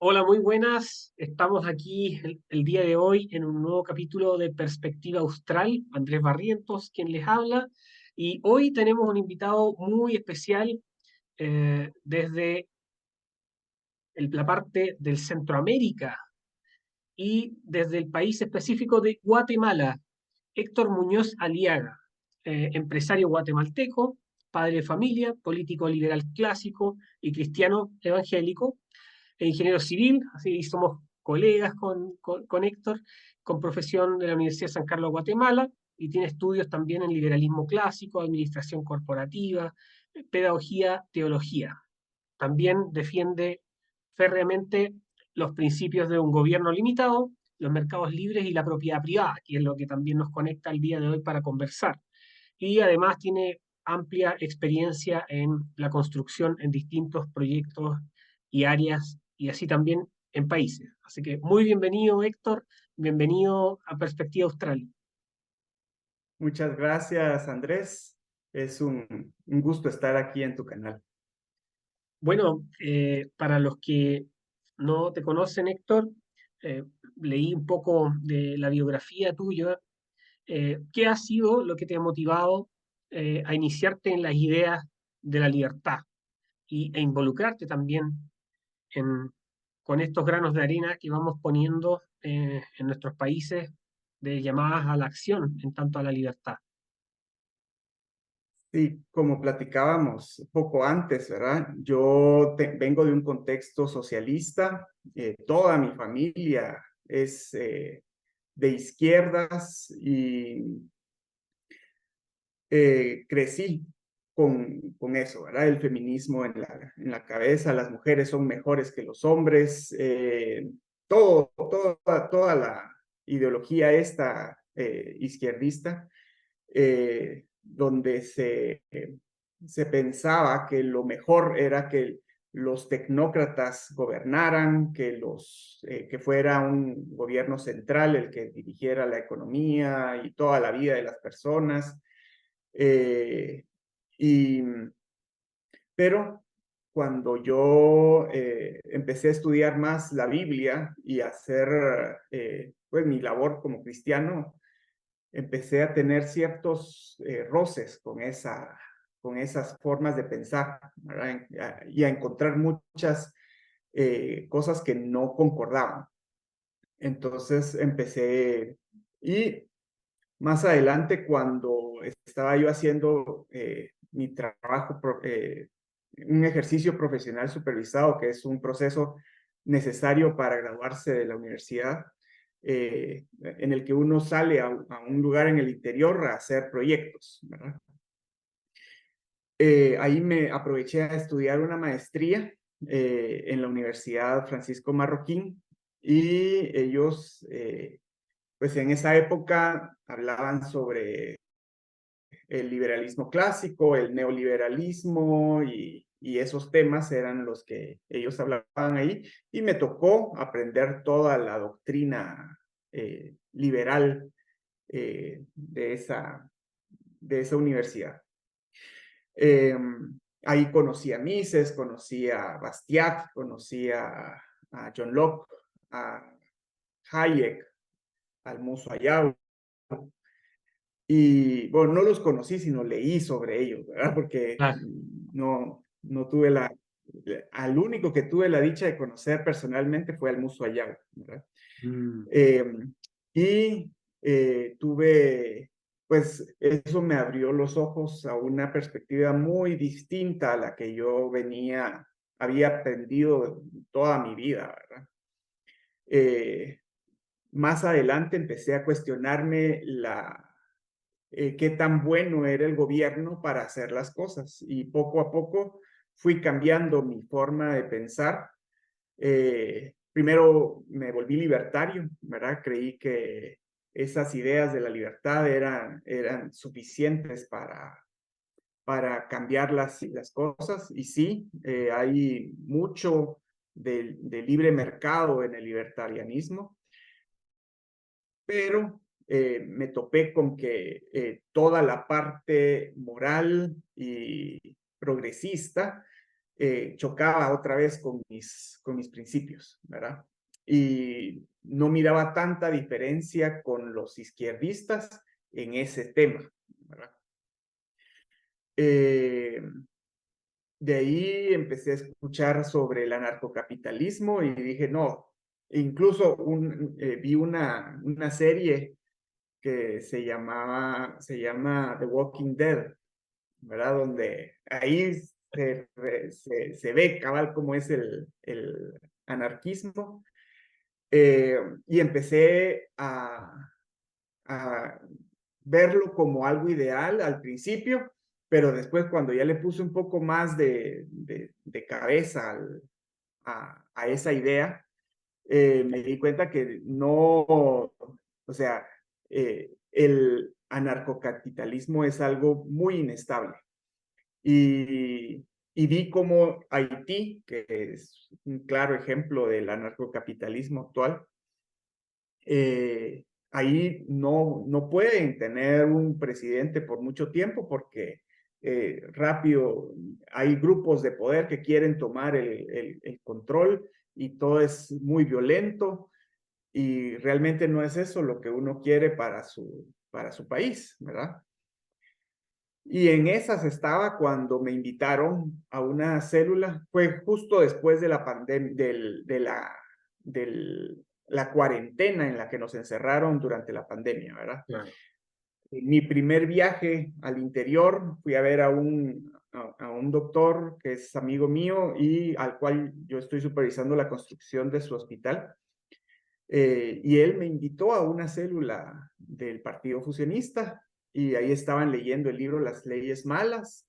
Hola, muy buenas. Estamos aquí el día de hoy en un nuevo capítulo de Perspectiva Austral. Andrés Barrientos, quien les habla. Y hoy tenemos un invitado muy especial desde la parte del Centroamérica y desde el país específico de Guatemala. Héctor Muñoz Aliaga, empresario guatemalteco, padre de familia, político liberal clásico y cristiano evangélico ingeniero civil, así somos colegas con Héctor, con profesión de la Universidad de San Carlos de Guatemala, y tiene estudios también en liberalismo clásico, administración corporativa, pedagogía, teología. También defiende férreamente los principios de un gobierno limitado, los mercados libres y la propiedad privada, que es lo que también nos conecta el día de hoy para conversar. Y además tiene amplia experiencia en la construcción en distintos proyectos y áreas y así también en países. Así que muy bienvenido, Héctor, bienvenido a Perspectiva Austral. Muchas gracias, Andrés. Es un gusto estar aquí en tu canal. Bueno, para los que no te conocen, Héctor, eh, leí un poco de la biografía tuya. ¿Qué ha sido lo que te ha motivado a iniciarte en las ideas de la libertad e involucrarte también en, con estos granos de arena que vamos poniendo en nuestros países de llamadas a la acción en tanto a la libertad? Sí, como platicábamos poco antes, ¿verdad? Yo vengo de un contexto socialista. Toda mi familia es de izquierdas y crecí con eso, ¿verdad? El feminismo en la cabeza, las mujeres son mejores que los hombres, toda la ideología esta izquierdista, donde se pensaba que lo mejor era que los tecnócratas gobernaran, que fuera un gobierno central el que dirigiera la economía y toda la vida de las personas. Eh, y, pero cuando yo empecé a estudiar más la Biblia y a hacer pues mi labor como cristiano, empecé a tener ciertos roces con esas formas de pensar, ¿verdad? Y a encontrar muchas cosas que no concordaban. Entonces empecé, y más adelante, cuando estaba yo haciendo mi trabajo, un ejercicio profesional supervisado, que es un proceso necesario para graduarse de la universidad, en el que uno sale a un lugar en el interior a hacer proyectos, ¿verdad? Ahí me aproveché a estudiar una maestría en la Universidad Francisco Marroquín, y ellos, pues en esa época hablaban sobre el liberalismo clásico, el neoliberalismo, y esos temas eran los que ellos hablaban ahí, y me tocó aprender toda la doctrina liberal de esa universidad. Eh, Ahí conocí a Mises, conocí a Bastiat, conocí a John Locke, a Hayek, al Muso Ayau. Y bueno, no los conocí, sino leí sobre ellos, ¿verdad? Porque Claro. no tuve al único que tuve la dicha de conocer personalmente fue al Muso Ayau, ¿verdad? Mm. Eh, y tuve, pues eso me abrió los ojos a una perspectiva muy distinta a la que yo había aprendido toda mi vida, ¿verdad? Eh, Más adelante empecé a cuestionarme qué tan bueno era el gobierno para hacer las cosas, y poco a poco fui cambiando mi forma de pensar. Primero me volví libertario, ¿verdad? Creí que esas ideas de la libertad eran suficientes para cambiar las cosas, y sí, hay mucho de libre mercado en el libertarianismo, pero me topé con que toda la parte moral y progresista chocaba otra vez con mis principios, ¿verdad? Y no miraba tanta diferencia con los izquierdistas en ese tema, ¿verdad? Eh, de ahí empecé a escuchar sobre el anarcocapitalismo y dije, no, incluso vi una serie que se llama The Walking Dead, ¿verdad? Donde ahí se ve cabal cómo es el anarquismo. Y empecé a verlo como algo ideal al principio, pero después cuando ya le puse un poco más de cabeza a esa idea, me di cuenta que no, o sea, el anarcocapitalismo es algo muy inestable. Y vi como Haití, que es un claro ejemplo del anarcocapitalismo actual, ahí no pueden tener un presidente por mucho tiempo porque rápido hay grupos de poder que quieren tomar el control y todo es muy violento y realmente no es eso lo que uno quiere para su país, ¿verdad? Y en esas estaba cuando me invitaron a una célula, fue justo después de la pandemia, la cuarentena en la que nos encerraron durante la pandemia, ¿verdad? Claro. Mi primer viaje al interior, fui a ver a un doctor que es amigo mío y al cual yo estoy supervisando la construcción de su hospital. Y él me invitó a una célula del Partido Fusionista y ahí estaban leyendo el libro Las leyes malas.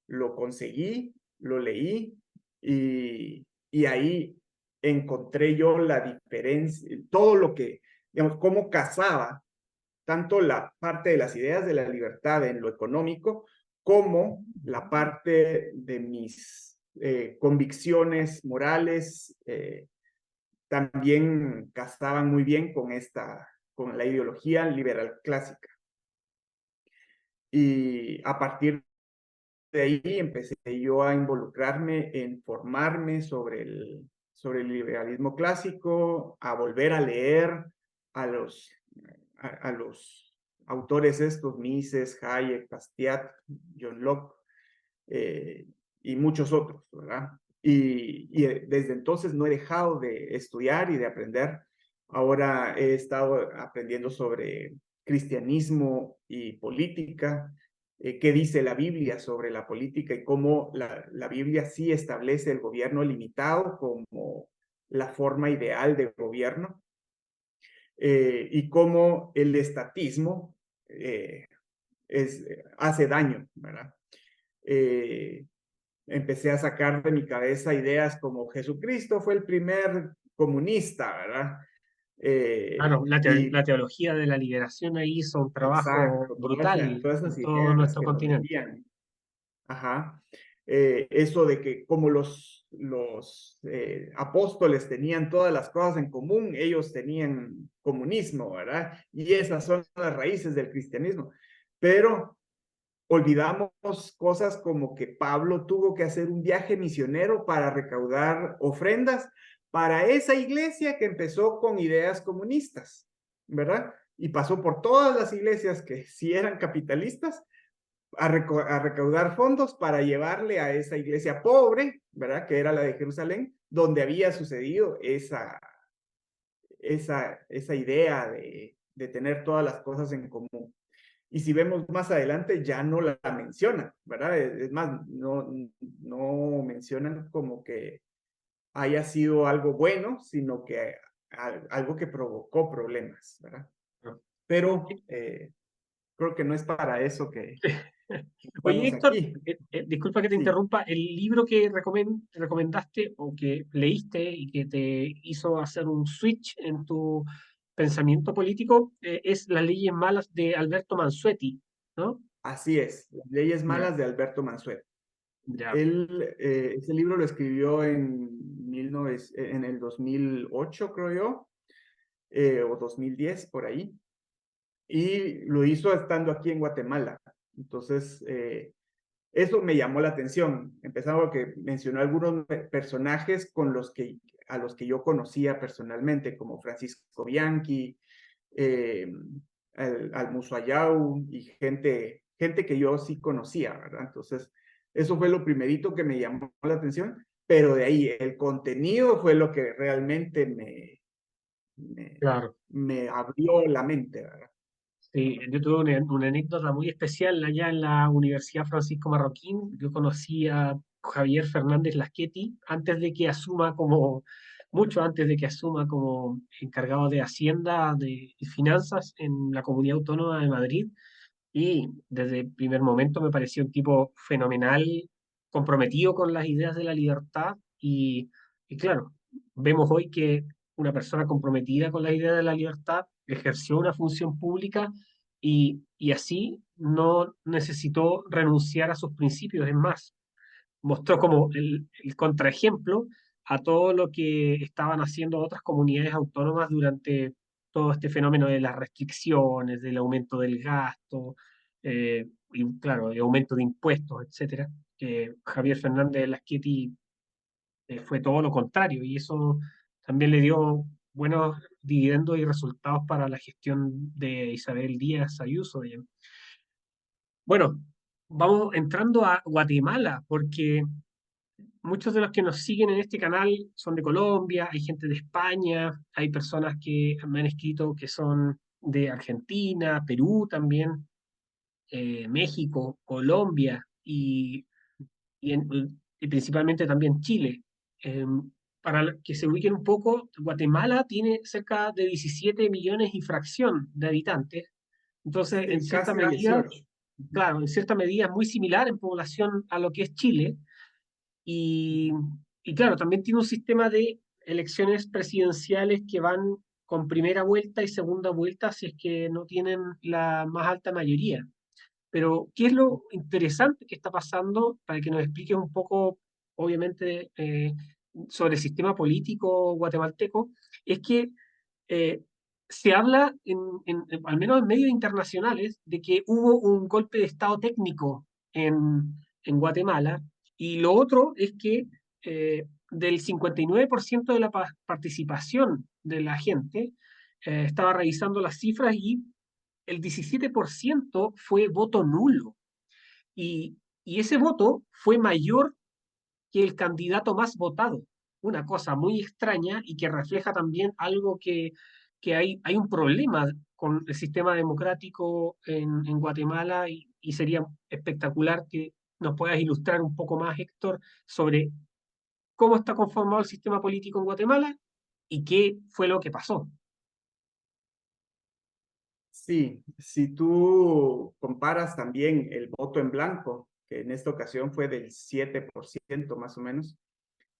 Lo conseguí, lo leí y ahí encontré yo la diferencia, todo lo que, digamos, cómo casaba tanto la parte de las ideas de la libertad en lo económico como la parte de mis convicciones morales, también casaban muy bien con la ideología liberal clásica. Y a partir de ahí empecé yo a involucrarme en formarme sobre el liberalismo clásico, a volver a leer a a los autores estos, Mises, Hayek, Bastiat, John Locke, eh, y muchos otros, ¿verdad? Desde entonces no he dejado de estudiar y de aprender. Ahora he estado aprendiendo sobre cristianismo y política, qué dice la Biblia sobre la política y cómo la Biblia sí establece el gobierno limitado como la forma ideal de gobierno, y cómo el estatismo hace daño, ¿verdad? Eh, Empecé a sacar de mi cabeza ideas como Jesucristo fue el primer comunista, ¿verdad? Claro, Y la teología de la liberación ahí hizo un trabajo exacto, brutal todas en esas todo ideas nuestro que nos continente. vendían. Ajá. Eso de que como los apóstoles tenían todas las cosas en común, ellos tenían comunismo, ¿verdad? Y esas son las raíces del cristianismo. Pero olvidamos cosas como que Pablo tuvo que hacer un viaje misionero para recaudar ofrendas para esa iglesia que empezó con ideas comunistas, ¿verdad? Y pasó por todas las iglesias que sí eran capitalistas a recaudar fondos para llevarle a esa iglesia pobre, ¿verdad? Que era la de Jerusalén, donde había sucedido esa idea de tener todas las cosas en común. Y si vemos más adelante, ya no la mencionan, ¿verdad? Es más, no mencionan como que haya sido algo bueno, sino que algo que provocó problemas, ¿verdad? Pero creo que no es para eso que Oye, estamos Héctor, aquí. disculpa que te Sí, interrumpa. El libro que recomendaste o que leíste y que te hizo hacer un switch en tu pensamiento político es Las leyes malas de Alberto Mansuetti, ¿no? así es. Las leyes Ya, malas de Alberto Mansueto. ya. Él, ese libro lo escribió en el 2008, creo yo, o 2010, por ahí. Y lo hizo estando aquí en Guatemala. Entonces, eso me llamó la atención, empezando porque mencionó algunos personajes a los que yo conocía personalmente, como Francisco Bianchi, eh, al Musuayau y gente que yo sí conocía, ¿verdad? Entonces, eso fue lo primerito que me llamó la atención, pero de ahí el contenido fue lo que realmente me, Claro. me abrió la mente, ¿verdad? Sí, yo tuve una anécdota muy especial allá en la Universidad Francisco Marroquín. Yo conocí a Javier Fernández Lasqueti antes de que asuma como, mucho antes de que asuma como encargado de Hacienda y Finanzas en la Comunidad Autónoma de Madrid. Y desde el primer momento me pareció un tipo fenomenal, comprometido con las ideas de la libertad. Y claro, vemos hoy que una persona comprometida con la idea de la libertad ejerció una función pública y así no necesitó renunciar a sus principios. Es más, mostró como el contraejemplo a todo lo que estaban haciendo otras comunidades autónomas durante todo este fenómeno de las restricciones, del aumento del gasto, y claro, de aumento de impuestos, etcétera. Javier Fernández Lasqueti fue todo lo contrario y eso también le dio buenos dividendos y resultados para la gestión de Isabel Díaz Ayuso. Bueno, vamos entrando a Guatemala, porque muchos de los que nos siguen en este canal son de Colombia, hay gente de España, hay personas que me han escrito que son de Argentina, Perú también, México, Colombia y principalmente también Chile. Eh, para que se ubiquen un poco, Guatemala tiene cerca de 17 millones y fracción de habitantes. Entonces, en Sí, cierta casi a medida, 18. claro, en cierta medida es muy similar en población a lo que es Chile. Y, y claro, también tiene un sistema de elecciones presidenciales que van con primera vuelta y segunda vuelta si es que no tienen la más alta mayoría. Pero, ¿qué es lo interesante que está pasando para que nos expliques un poco, obviamente, sobre el sistema político guatemalteco? Es que eh, se habla, al menos en medios internacionales, de que hubo un golpe de Estado técnico en Guatemala, y lo otro es que del 59% de la participación de la gente, estaba revisando las cifras y el 17% fue voto nulo. Y ese voto fue mayor que el candidato más votado. Una cosa muy extraña y que refleja también algo que hay un problema con el sistema democrático en Guatemala y sería espectacular que nos puedas ilustrar un poco más, Héctor, sobre cómo está conformado el sistema político en Guatemala y qué fue lo que pasó. Sí, si tú comparas también el voto en blanco, que en esta ocasión fue del 7% más o menos,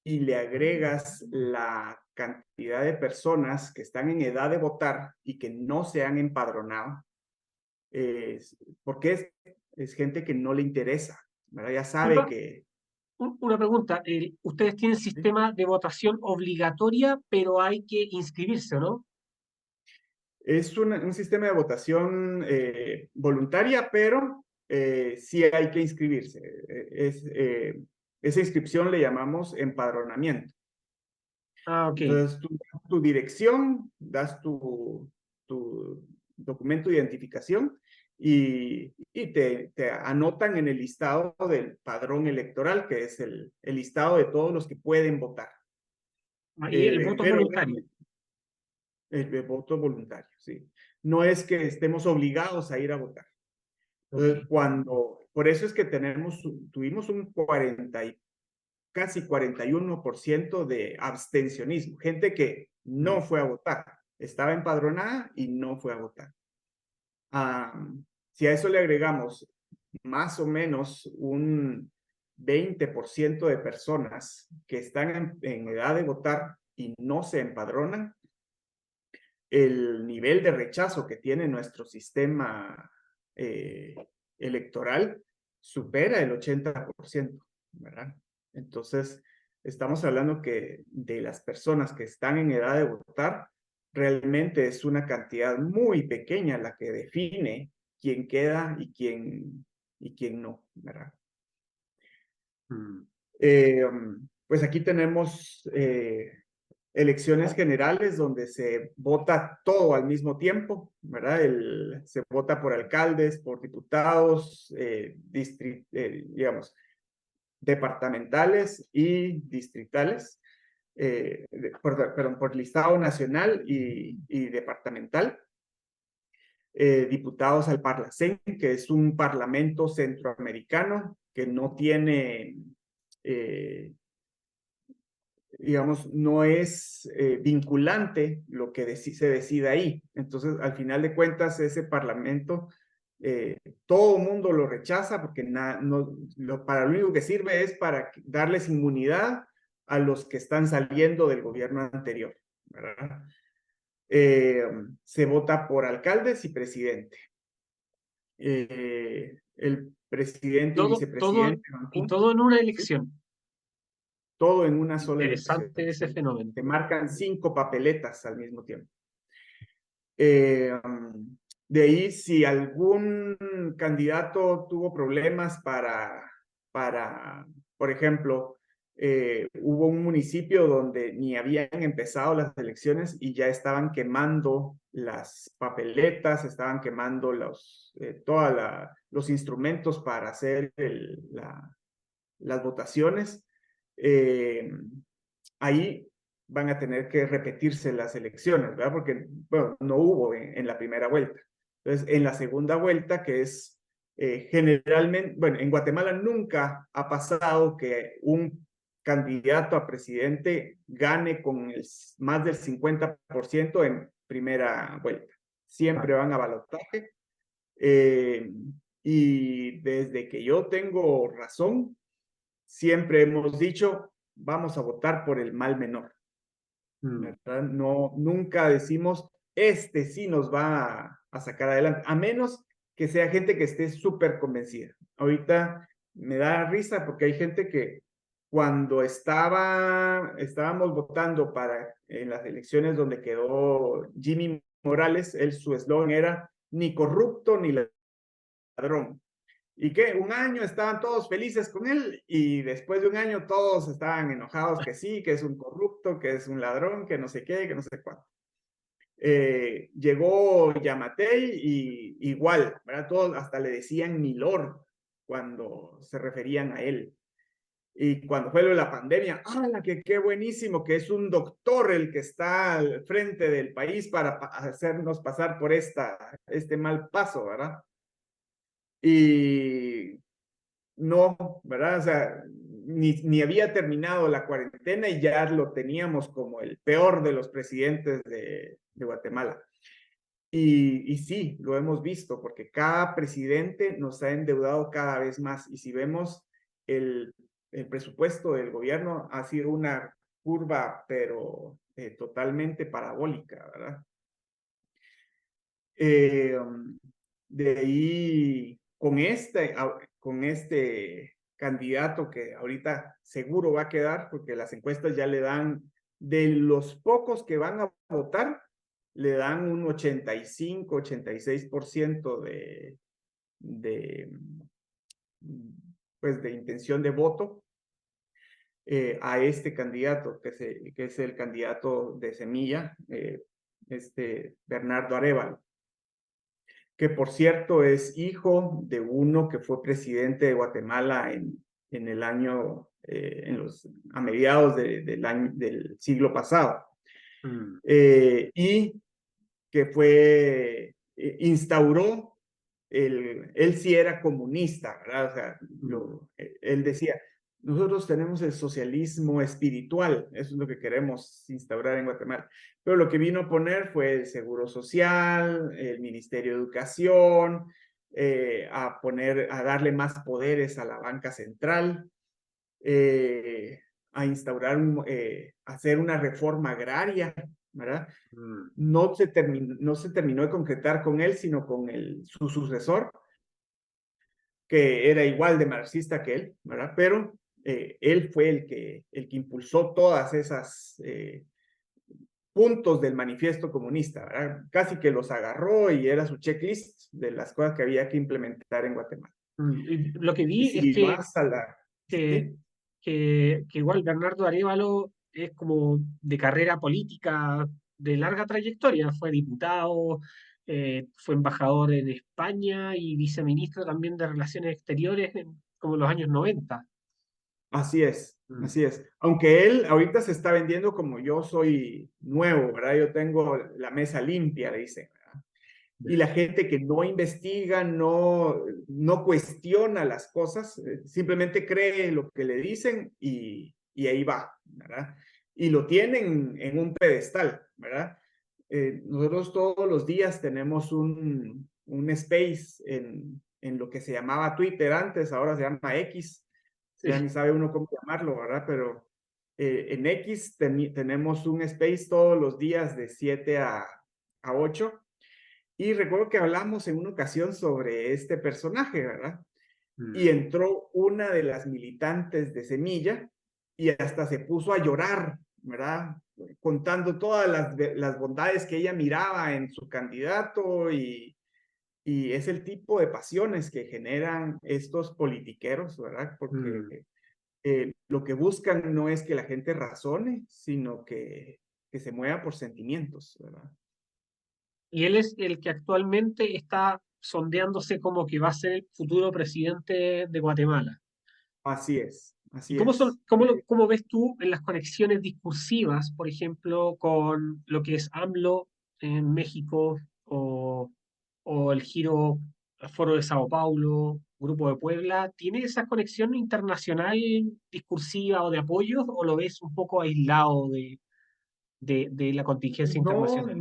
y le agregas la cantidad de personas que están en edad de votar y que no se han empadronado, porque es gente que no le interesa, ¿verdad? Ya sabe Disculpa, que una pregunta. Ustedes tienen ¿sí? sistema de votación obligatoria, pero hay que inscribirse, ¿no? Es un sistema de votación voluntaria, pero sí hay que inscribirse. Esa inscripción le llamamos empadronamiento. Ah, ok. Entonces, tú das tu dirección, das tu documento de identificación y te anotan en el listado del padrón electoral, que es el listado de todos los que pueden votar. Y el voto es Pero voluntario. el voto voluntario, sí. No es que estemos obligados a ir a votar. Ok. Entonces, por eso es que tuvimos un 40 y casi 41% de abstencionismo, gente que Mm. no fue a votar, estaba empadronada y no fue a votar. Si a eso le agregamos más o menos un 20% de personas que están en edad de votar y no se empadronan, el nivel de rechazo que tiene nuestro sistema eh, electoral supera el 80%, ¿verdad? Entonces, estamos hablando que de las personas que están en edad de votar, realmente es una cantidad muy pequeña la que define quién queda y quién no, ¿verdad? Mm. Pues aquí tenemos elecciones generales donde se vota todo al mismo tiempo, ¿verdad? Se vota por alcaldes, por diputados, digamos, departamentales y distritales, perdón, por listado nacional y departamental. Diputados al Parlacén, que es un parlamento centroamericano que no tiene, digamos, no es vinculante lo que se decida ahí. Entonces, al final de cuentas, ese parlamento, todo el mundo lo rechaza porque para lo único que sirve es para darles inmunidad a los que están saliendo del gobierno anterior, ¿verdad? Se vota por alcaldes y presidente. El presidente y Todo, vicepresidente van y juntos, todo en una ¿sí? elección. Todo en una sola elección. Interesante ese fenómeno. Se marcan 5 papeletas al mismo tiempo. De ahí, si algún candidato tuvo problemas por ejemplo, hubo un municipio donde ni habían empezado las elecciones y ya estaban quemando las papeletas, estaban quemando todos los instrumentos para hacer las votaciones. Ahí van a tener que repetirse las elecciones, ¿verdad? Porque, bueno, no hubo en la primera vuelta. Entonces, en la segunda vuelta, que es generalmente, bueno, en Guatemala nunca ha pasado que un candidato a presidente gane con más del 50% en primera vuelta. Siempre van a balotaje. Eh, y desde que yo tengo razón, siempre hemos dicho, vamos a votar por el mal menor, Mm. ¿verdad? No, nunca decimos, este sí nos va a sacar adelante, a menos que sea gente que esté súper convencida. Ahorita me da risa porque hay gente que cuando estábamos votando en las elecciones donde quedó Jimmy Morales, su eslogan era ni corrupto ni ladrón. ¿Y qué? Un año estaban todos felices con él y después de un año todos estaban enojados que sí, que es un corrupto, que es un ladrón, que no sé qué, que no sé cuánto. Llegó Yamatei y igual, ¿verdad? Todos hasta le decían Milord cuando se referían a él. Y cuando fue lo de la pandemia, ¡hala, que qué buenísimo! Que es un doctor el que está al frente del país para hacernos pasar por este mal paso, ¿verdad? Y no, ¿verdad? O sea, ni había terminado la cuarentena y ya lo teníamos como el peor de los presidentes de Guatemala. Y sí, lo hemos visto, porque cada presidente nos ha endeudado cada vez más. Y si vemos el, el presupuesto del gobierno, ha sido una curva, pero totalmente parabólica, ¿verdad? Eh, de ahí, con este candidato que ahorita seguro va a quedar, porque las encuestas ya le dan, de los pocos que van a votar, le dan un 85, 86% de, pues de intención de voto a este candidato, que es el candidato de Semilla, Bernardo Arévalo, que por cierto es hijo de uno que fue presidente de Guatemala en el año, a mediados del siglo pasado, Mm. y que instauró, él sí era comunista, ¿verdad? O sea, Mm. él decía, nosotros tenemos el socialismo espiritual, eso es lo que queremos instaurar en Guatemala. Pero lo que vino a poner fue el Seguro Social, el Ministerio de Educación, a darle más poderes a la banca central, eh, hacer una reforma agraria, ¿verdad? Mm. No se terminó de concretar con él, sino con su sucesor, que era igual de marxista que él, ¿verdad? Pero él fue el que impulsó todas esas puntos del manifiesto comunista, ¿verdad? Casi que los agarró y era su checklist de las cosas que había que implementar en Guatemala. Y lo que Y vi es si que vas a la... que, Sí, que igual Bernardo Arévalo es como de carrera política de larga trayectoria, fue diputado, fue embajador en España y viceministro también de Relaciones Exteriores en como los años 90. así es, Mm. así es. Aunque él ahorita se está vendiendo como yo soy nuevo, ¿verdad? Yo tengo la mesa limpia, le dice. Y la gente que no investiga, no cuestiona las cosas, simplemente cree lo que le dicen y ahí va, ¿verdad? Y lo tienen en un pedestal, ¿verdad? Nosotros todos los días tenemos un space en lo que se llamaba Twitter antes, ahora se llama X, ya Sí. ni sabe uno cómo llamarlo, ¿verdad? Pero en X tenemos un space todos los días de 7 a 8 y recuerdo que hablamos en una ocasión sobre este personaje, ¿verdad? Y Mm. entró una de las militantes de Semilla y hasta se puso a llorar, ¿verdad? Contando todas las bondades que ella miraba en su candidato y es el tipo de pasiones que generan estos politiqueros, ¿verdad? Porque Mm. lo que buscan no es que la gente razone, sino que se mueva por sentimientos, ¿verdad? Y él es el que actualmente está sondeándose como que va a ser el futuro presidente de Guatemala. Así es, ¿Y así cómo es. son, cómo ves tú en las conexiones discursivas, por ejemplo, con lo que es AMLO en México o el Giro Foro de Sao Paulo, Grupo de Puebla? ¿Tiene esa conexión internacional discursiva o de apoyo o lo ves un poco aislado de la contingencia internacional?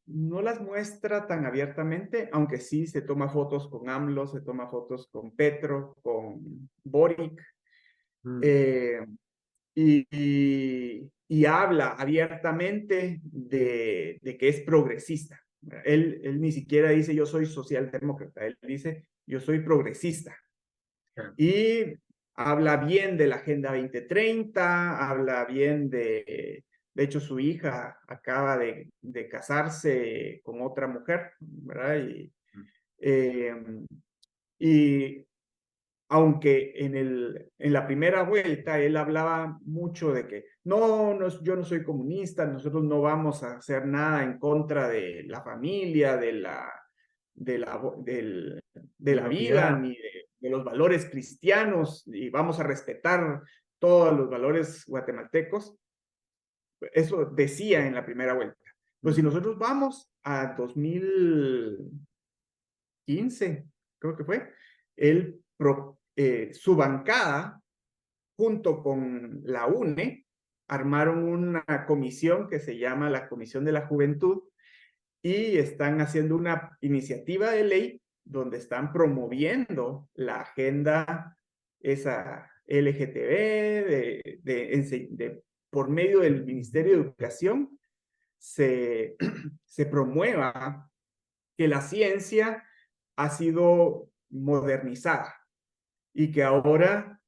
No las muestra tan abiertamente, aunque sí se toma fotos con AMLO, se toma fotos con Petro, con Boric, Mm. eh, y habla abiertamente de que es progresista. Él ni siquiera dice yo soy socialdemócrata, él dice yo soy progresista. Claro. Y habla bien de la Agenda 2030, habla bien de hecho su hija acaba de casarse con otra mujer, ¿verdad? Eh, y aunque en la primera vuelta él hablaba mucho de que yo no soy comunista, nosotros no vamos a hacer nada en contra de la familia, de la, del, de De la la vida, piedad. ni de los valores cristianos, y vamos a respetar todos los valores guatemaltecos. Eso decía en la primera vuelta. Pues si Mm. nosotros vamos a 2015, creo que fue, su bancada, junto con la UNE, armaron una comisión que se llama la Comisión de la Juventud y están haciendo una iniciativa de ley donde están promoviendo la agenda esa LGTB por medio del Ministerio de Educación se, se promueva que la ciencia ha sido modernizada y que ahora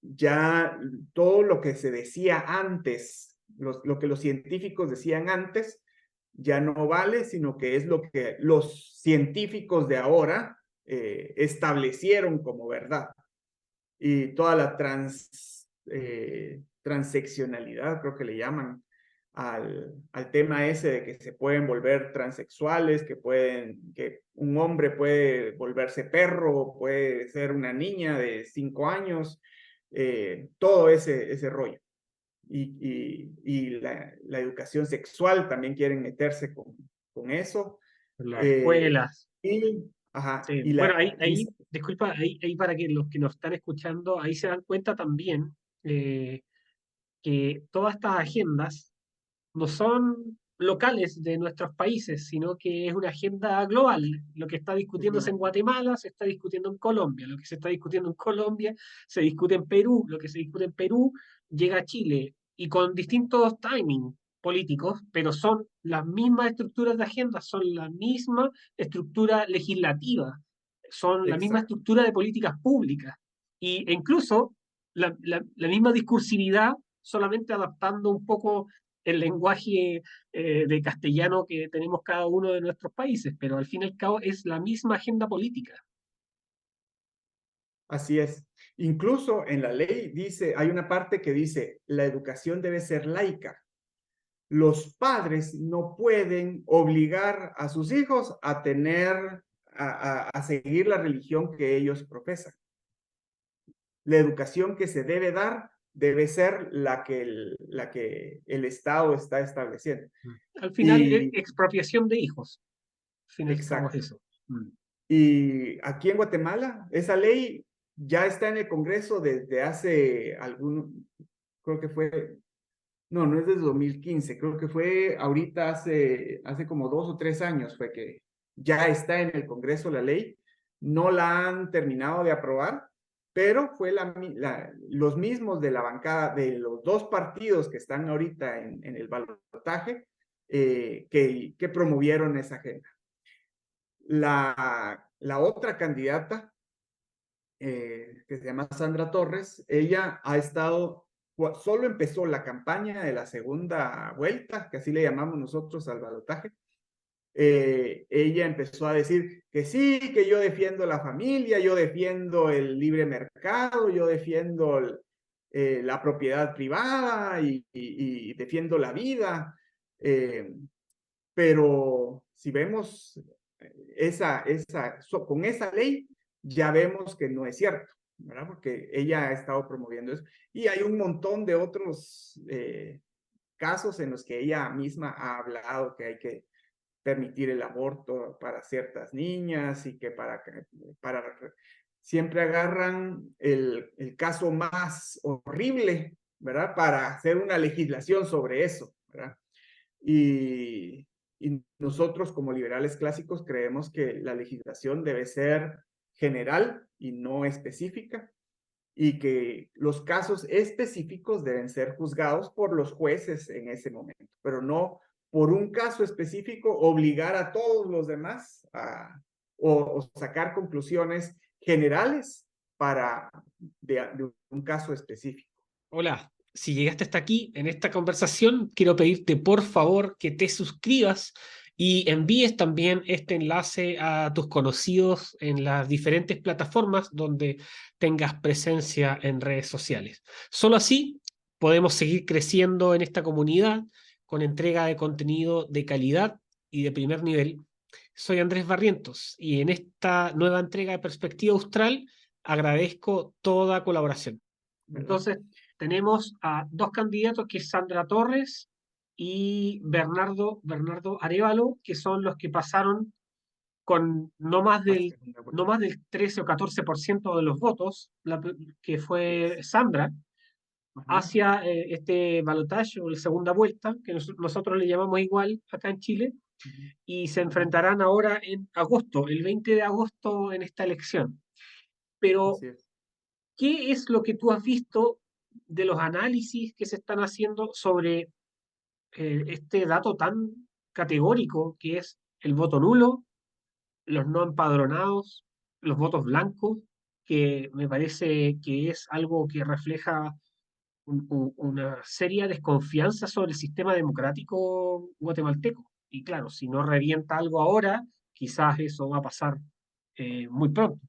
ya todo lo que se decía antes, lo que los científicos decían antes, ya no vale, sino que es lo que los científicos de ahora establecieron como verdad. Y toda la transeccionalidad, creo que le llaman, al tema ese de que se pueden volver transexuales, que un hombre puede volverse perro, puede ser una niña de 5 años, todo ese rollo. Y la educación sexual también quieren meterse con eso. En las Eh, escuelas. y, ajá, Sí. y Bueno, la, disculpa, ahí para que los que nos están escuchando, ahí se dan cuenta también eh, que todas estas agendas no son locales de nuestros países, sino que es una agenda global. Lo que está discutiéndose en Guatemala se está discutiendo en Colombia, lo que se está discutiendo en Colombia se discute en Perú, lo que se discute en Perú llega a Chile y con distintos timing políticos, pero son las mismas estructuras de agenda, son la misma estructura legislativa, son la misma exacto. estructura de políticas públicas e incluso la misma discursividad, solamente adaptando un poco el lenguaje de castellano que tenemos cada uno de nuestros países, pero al fin y al cabo es la misma agenda política. Así es. Incluso en la ley dice, hay una parte que dice, la educación debe ser laica. Los padres no pueden obligar a sus hijos a tener, a seguir la religión que ellos profesan. La educación que se debe dar debe ser la que el Estado está estableciendo. Al final, Y expropiación de hijos. Al fin y al cabo es exacto. eso. Mm. Y aquí en Guatemala, esa ley ya está en el Congreso desde hace algún, creo que fue, no es desde 2015, creo que fue ahorita hace como 2 o 3 años fue que ya está en el Congreso la ley. No la han terminado de aprobar, pero fue los mismos de la bancada de los dos partidos que están ahorita en el balotaje que promovieron esa agenda. La otra candidata, que se llama Sandra Torres, ella ha estado, solo empezó la campaña de la segunda vuelta, que así le llamamos nosotros al balotaje. Ella empezó a decir que sí, que yo defiendo la familia, yo defiendo el libre mercado, yo defiendo la propiedad privada y defiendo la vida. Pero si vemos con esa ley, ya vemos que no es cierto, ¿verdad? Porque ella ha estado promoviendo eso. Y hay un montón de otros casos en los que ella misma ha hablado que hay que permitir el aborto para ciertas niñas y que para siempre agarran el caso más horrible, ¿verdad? Para hacer una legislación sobre eso, ¿verdad? Y, y nosotros como liberales clásicos creemos que la legislación debe ser general y no específica y que los casos específicos deben ser juzgados por los jueces en ese momento, pero no por un caso específico obligar a todos los demás o sacar conclusiones generales de un caso específico. Hola, si llegaste hasta aquí en esta conversación, quiero pedirte por favor que te suscribas y envíes también este enlace a tus conocidos en las diferentes plataformas donde tengas presencia en redes sociales. Solo así podemos seguir creciendo en esta comunidad con entrega de contenido de calidad y de primer nivel. Soy Andrés Barrientos y en esta nueva entrega de Perspectiva Austral agradezco toda colaboración. ¿Verdad? Entonces, tenemos a dos candidatos, que es Sandra Torres y Bernardo Arévalo, que son los que pasaron con La segunda no vuelta. más del 13 o 14% de los votos, que Así fue es. Sandra, Ajá. hacia este balotaje o la segunda vuelta, que nosotros le llamamos igual acá en Chile, Ujú, y se ujú. enfrentarán ahora en agosto, el 20 de agosto, en esta elección. Pero Así es. ¿qué es lo que tú has visto de los análisis que se están haciendo sobre este dato tan categórico que es el voto nulo, los no empadronados, los votos blancos, que me parece que es algo que refleja una seria desconfianza sobre el sistema democrático guatemalteco? Y claro, si no revienta algo ahora, quizás eso va a pasar muy pronto.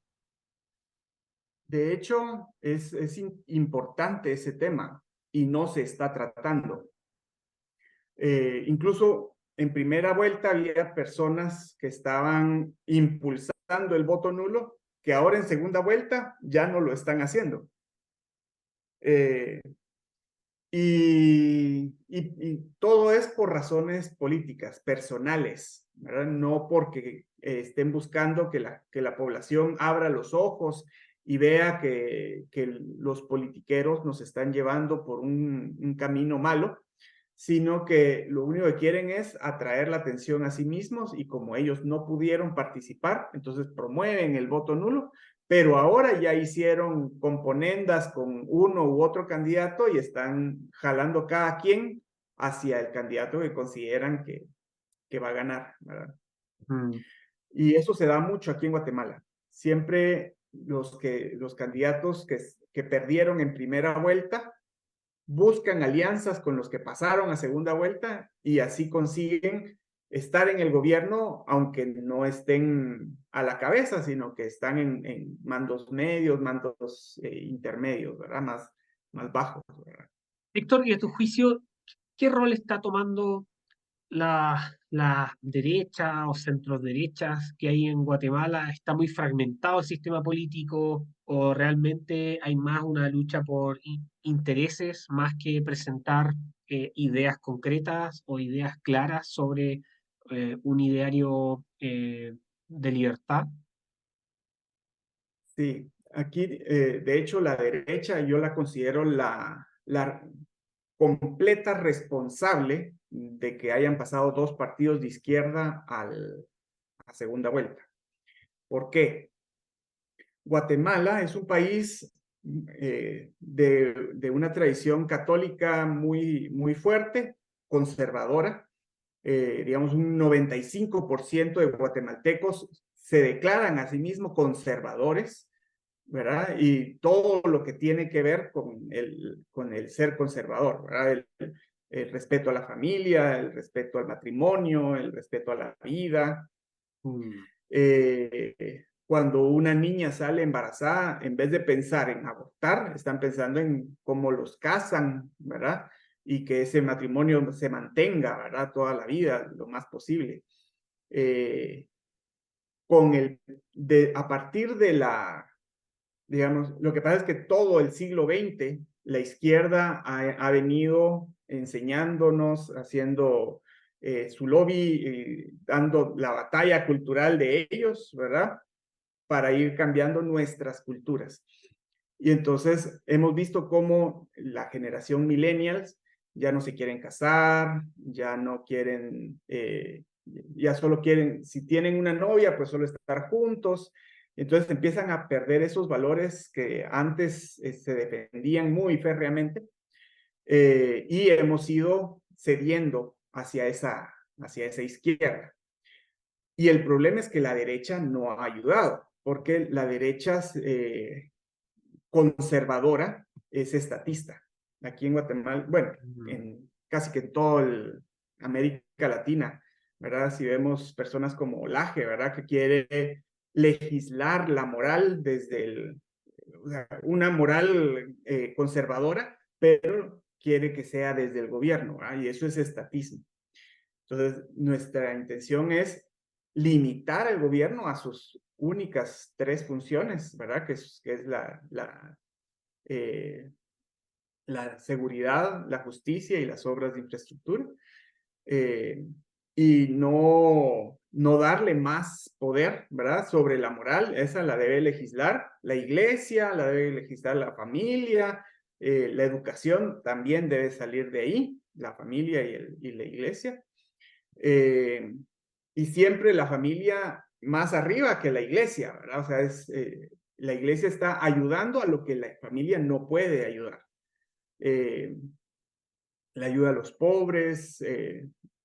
De hecho, es importante ese tema y no se está tratando. Incluso en primera vuelta había personas que estaban impulsando el voto nulo, que ahora en segunda vuelta ya no lo están haciendo. Eh, y todo es por razones políticas, personales, ¿verdad? No porque estén buscando que la población abra los ojos y vea que los politiqueros nos están llevando por un camino malo, sino que lo único que quieren es atraer la atención a sí mismos y como ellos no pudieron participar, entonces promueven el voto nulo, pero ahora ya hicieron componendas con uno u otro candidato y están jalando cada quien hacia el candidato que consideran que va a ganar, ¿verdad? Mm. Y eso se da mucho aquí en Guatemala. Siempre los candidatos que perdieron en primera vuelta buscan alianzas con los que pasaron a segunda vuelta y así consiguen estar en el gobierno, aunque no estén a la cabeza, sino que están en mandos medios, mandos intermedios, ¿verdad? Más bajos, ¿verdad? Héctor, y a tu juicio, ¿qué rol está tomando la derecha o centros derechas que hay en Guatemala? ¿Está muy fragmentado el sistema político o realmente hay más una lucha por intereses más que presentar ideas concretas o ideas claras sobre un ideario de libertad? Sí, aquí, de hecho, la derecha yo la considero la completa responsable de que hayan pasado dos partidos de izquierda a segunda vuelta. ¿Por qué? Guatemala es un país de una tradición católica muy fuerte, conservadora. Digamos, un 95% de guatemaltecos se declaran a sí mismos conservadores, ¿verdad? Y todo lo que tiene que ver con el ser conservador, ¿verdad? El respeto a la familia, el respeto al matrimonio, el respeto a la vida. Mm, Cuando una niña sale embarazada, en vez de pensar en abortar, están pensando en cómo los casan, ¿verdad? Y que ese matrimonio se mantenga, ¿verdad? Toda la vida, lo más posible. Eh, a partir de digamos, lo que pasa es que todo el siglo XX, la izquierda ha venido enseñándonos, haciendo su lobby, dando la batalla cultural de ellos, ¿verdad? Para ir cambiando nuestras culturas. Y entonces hemos visto cómo la generación millennials ya no se quieren casar, ya no quieren, ya solo quieren, si tienen una novia, pues solo estar juntos. Entonces empiezan a perder esos valores que antes se defendían muy férreamente, y hemos ido cediendo hacia esa izquierda. Y el problema es que la derecha no ha ayudado, porque la derecha conservadora es estatista. Aquí en Guatemala, bueno, mm, en casi que en toda América Latina, ¿verdad? Si vemos personas como Laje, ¿verdad? Que quiere legislar la moral o sea, una moral conservadora, pero quiere que sea desde el gobierno, ¿verdad? Y eso es estatismo. Entonces, nuestra intención es limitar al gobierno a sus únicas tres funciones, ¿verdad? Que es eh, la seguridad, la justicia y las obras de infraestructura. eh, y no darle más poder, ¿verdad? Sobre la moral, esa la debe legislar la iglesia, la debe legislar la familia, la educación también debe salir de ahí, la familia y la iglesia. Eh, y siempre la familia más arriba que la iglesia, ¿verdad? O sea, la iglesia está ayudando a lo que la familia no puede ayudar. Eh, la ayuda a los pobres,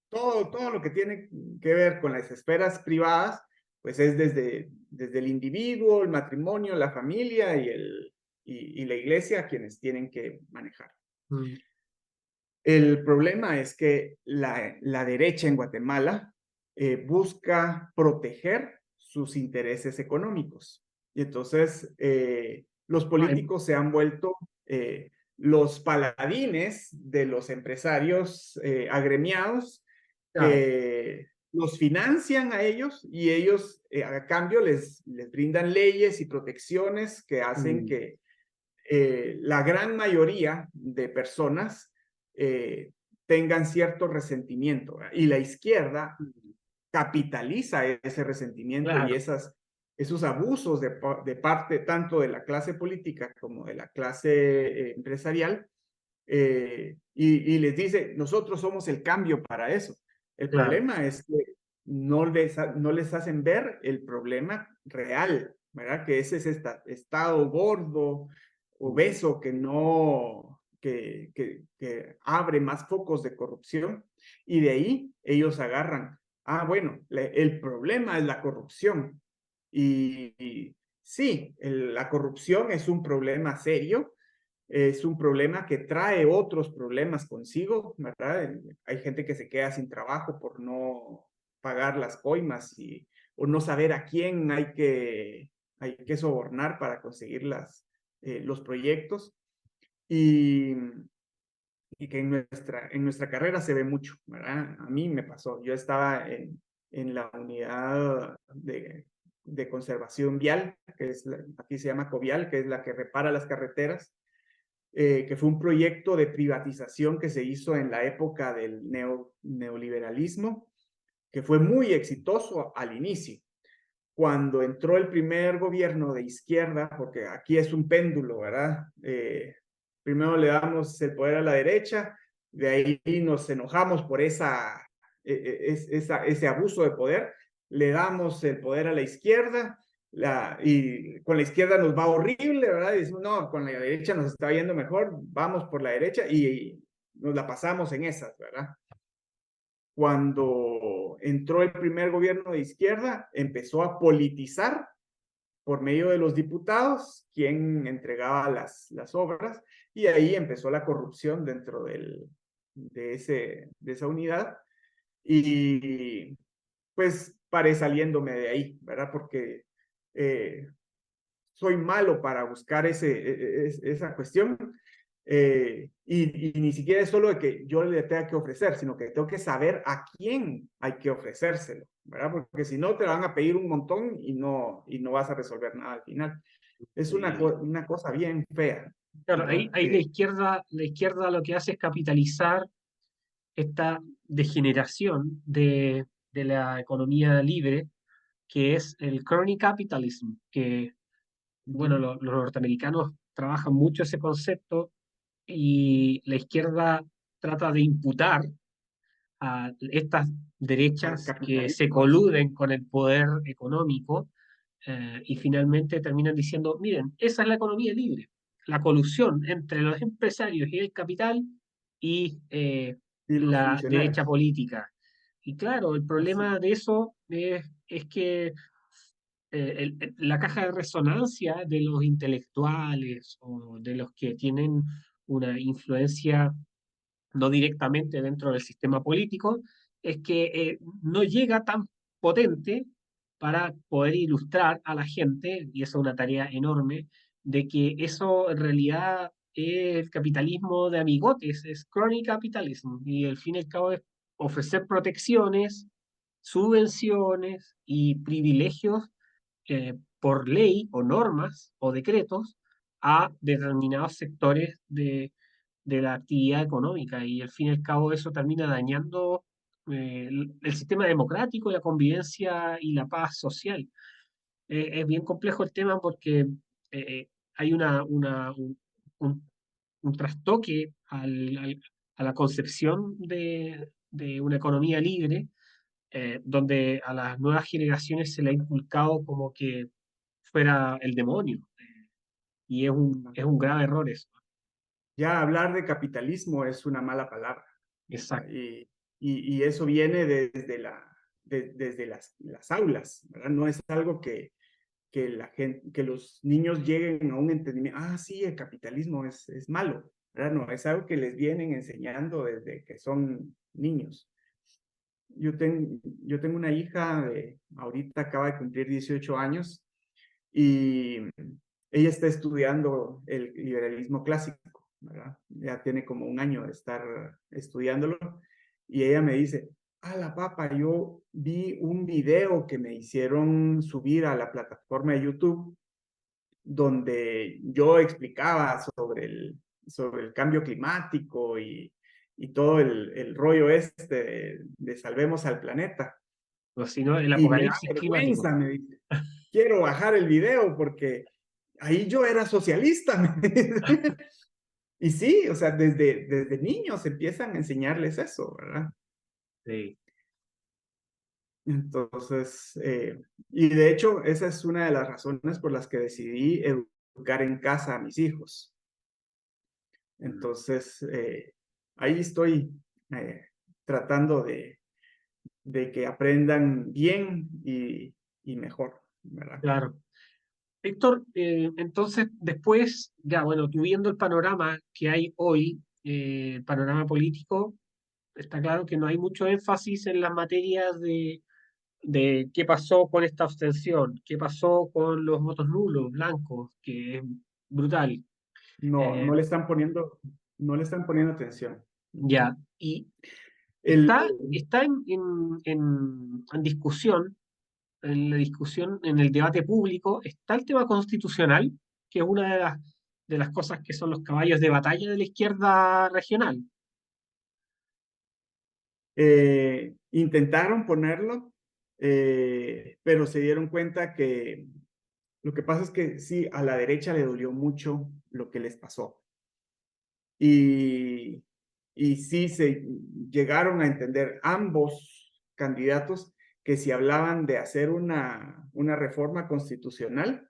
todo lo que tiene que ver con las esferas privadas, pues es desde el individuo, el matrimonio, la familia y la iglesia quienes tienen que manejar. mm. El problema es que la derecha en Guatemala busca proteger sus intereses económicos. Y entonces los Ay, políticos se han vuelto los paladines de los empresarios agremiados claro. que los financian a ellos y ellos a cambio les brindan leyes y protecciones que hacen Mm, que la gran mayoría de personas eh, tengan cierto resentimiento, ¿verdad? Y la izquierda mm, capitaliza ese resentimiento y claro, esos abusos de parte tanto de la clase política como de la clase empresarial, y les dice, nosotros somos el cambio para eso. El claro. problema es que no les hacen ver el problema real, ¿verdad? Que es ese estado gordo, Mm, obeso, que abre más focos de corrupción, y de ahí ellos agarran, bueno, el problema es la corrupción. Y sí, la corrupción es un problema serio, es un problema que trae otros problemas consigo, ¿verdad? Hay gente que se queda sin trabajo pagar las coimas o no saber a quién hay que sobornar para conseguir los proyectos. Y, y que en nuestra carrera se ve mucho, ¿verdad? A mí me pasó. Yo estaba en la unidad de conservación vial, aquí se llama COVIAL, que es la que repara las carreteras, que fue un proyecto de privatización que se hizo en la época del neoliberalismo, que fue muy exitoso al inicio. Cuando entró el primer gobierno de izquierda, porque aquí es un péndulo, ¿verdad? Primero le damos el poder a la derecha, de ahí nos enojamos por ese abuso de poder, le damos el poder a la izquierda, y con la izquierda nos va horrible, ¿verdad? Y decimos, no, con la derecha nos está yendo mejor, vamos por la derecha y nos la pasamos en esas, ¿verdad? Cuando entró el primer gobierno de izquierda, empezó a politizar por medio de los diputados, quien entregaba las obras, y ahí empezó la corrupción dentro de esa unidad, y pues paré saliéndome de ahí, ¿verdad? Porque soy malo para buscar esa cuestión, y ni siquiera es solo de que yo le tenga que ofrecer, sino que tengo que saber a quién hay que ofrecérselo, ¿verdad? Porque si no te van a pedir un montón y no vas a resolver nada al final. Es Sí. una cosa bien fea, Claro, ahí, ¿verdad? ahí la izquierda lo que hace es capitalizar esta degeneración de la economía libre, que es el crony capitalism, que, bueno, Ujú. los norteamericanos trabajan mucho ese concepto y la izquierda trata de imputar a estas Al derechas que se capitalismo, así. coluden con el poder económico, y finalmente terminan diciendo, miren, esa es la economía libre, la colusión entre los empresarios y el capital y Y los la derecha funcionarios, política. Y claro, el así. problema de eso es que la caja de resonancia de los intelectuales o de los que tienen una influencia no directamente dentro del sistema político, es que no llega tan potente para poder ilustrar a la gente, y eso es una tarea enorme, de que eso en realidad es el capitalismo de amigotes, es crony capitalism, y al fin y al cabo es ofrecer protecciones, subvenciones y privilegios por ley o normas o decretos a determinados sectores de la actividad económica y al fin y al cabo eso termina dañando el sistema democrático, la convivencia y la paz social. Es bien complejo el tema porque hay un, un trastoque a la concepción de una economía libre, donde a las nuevas generaciones se le ha inculcado como que fuera el demonio, y es un grave error eso. Ya hablar de capitalismo es una mala palabra, ¿verdad? Exacto. Y eso viene desde las aulas, ¿verdad? No es algo que los niños lleguen a un entendimiento, ah, sí, el capitalismo es malo, ¿verdad? No, es algo que les vienen enseñando desde que son niños. Yo tengo una hija ahorita acaba de cumplir 18 años y ella está estudiando el liberalismo clásico, ¿verdad? Ya tiene como un año de estar estudiándolo y ella me dice, la papa, yo vi un video que me hicieron subir a la plataforma de YouTube donde yo explicaba sobre el cambio climático y todo el rollo de salvemos al planeta. O si no, el Y me da apocalipsis climático. vergüenza, me dice. Quiero bajar el video porque ahí yo era socialista. Y sí, o sea, desde niños empiezan a enseñarles eso, ¿verdad? Sí. Entonces, y de hecho, esa es una de las razones por las que decidí educar en casa a mis hijos. Mm. Entonces, ahí estoy tratando de que aprendan bien y mejor, ¿verdad? Claro. Héctor, entonces después, ya bueno, tú viendo el panorama que hay hoy, el panorama político, está claro que no hay mucho énfasis en las materias de qué pasó con esta abstención, qué pasó con los votos nulos, blancos, que es brutal. No, Eh, no le están poniendo atención. ya, y El, está en discusión, en la discusión, en el debate público, está el tema constitucional, que es una de las cosas que son los caballos de batalla de la izquierda regional. Intentaron ponerlo, pero se dieron cuenta que lo que pasa es que sí, a la derecha le dolió mucho lo que les pasó. Y, y sí se llegaron a entender ambos candidatos que si hablaban de hacer una reforma constitucional,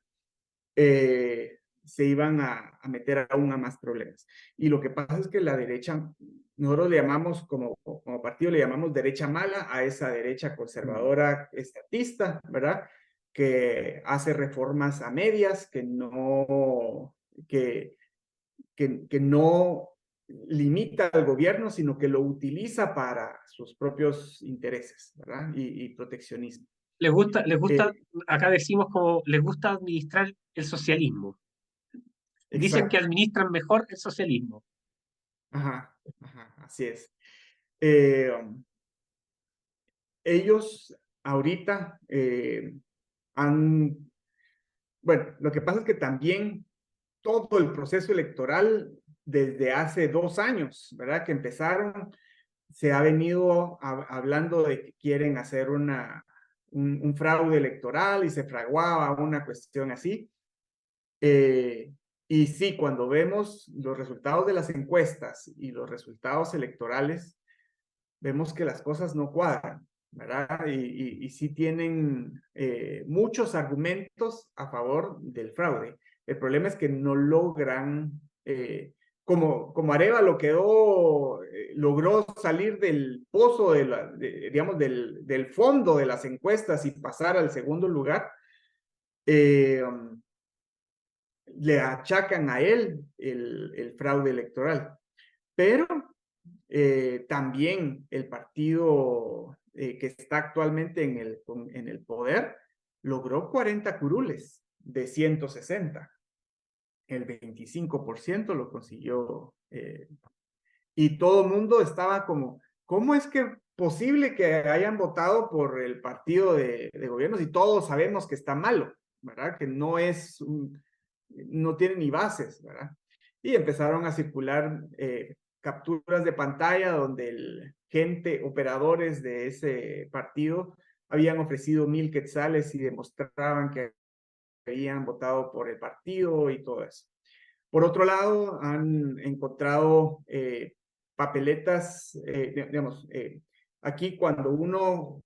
se iban a meter aún a más problemas. Y lo que pasa es que la derecha, nosotros le llamamos, como partido, le llamamos derecha mala a esa derecha Mm. conservadora estatista, ¿verdad? Que hace reformas a medias, que, que no limita al gobierno, sino que lo utiliza para sus propios intereses, ¿verdad? Y proteccionismo. Les Eh, gusta, acá decimos como, les gusta administrar el socialismo. Dicen que exacto. administran mejor el socialismo. Ajá, ajá, así es. Eh, ellos ahorita han, bueno, lo que pasa es que también todo el proceso electoral desde hace 2 años, ¿verdad? Que empezaron, se ha venido hablando de que quieren hacer un fraude electoral y se fraguaba una cuestión así. Eh, y sí, cuando vemos los resultados de las encuestas y los resultados electorales, vemos que las cosas no cuadran, ¿verdad? Y sí tienen muchos argumentos a favor del fraude. El problema es que no logran, como Arévalo quedó, logró salir del pozo, digamos, del fondo de las encuestas y pasar al segundo lugar, eh, le achacan a él el fraude electoral. Pero también el partido que está actualmente en el poder logró 40 curules de 160. El 25% lo consiguió. Y todo el mundo estaba como, ¿cómo es que posible que hayan votado por el partido de gobierno si todos sabemos que está malo, ¿verdad? Que no tiene ni bases, ¿verdad? Y empezaron a circular capturas de pantalla donde operadores de ese partido, habían ofrecido 1,000 quetzales y demostraban que habían votado por el partido y todo eso. Por otro lado, han encontrado papeletas, digamos, aquí cuando uno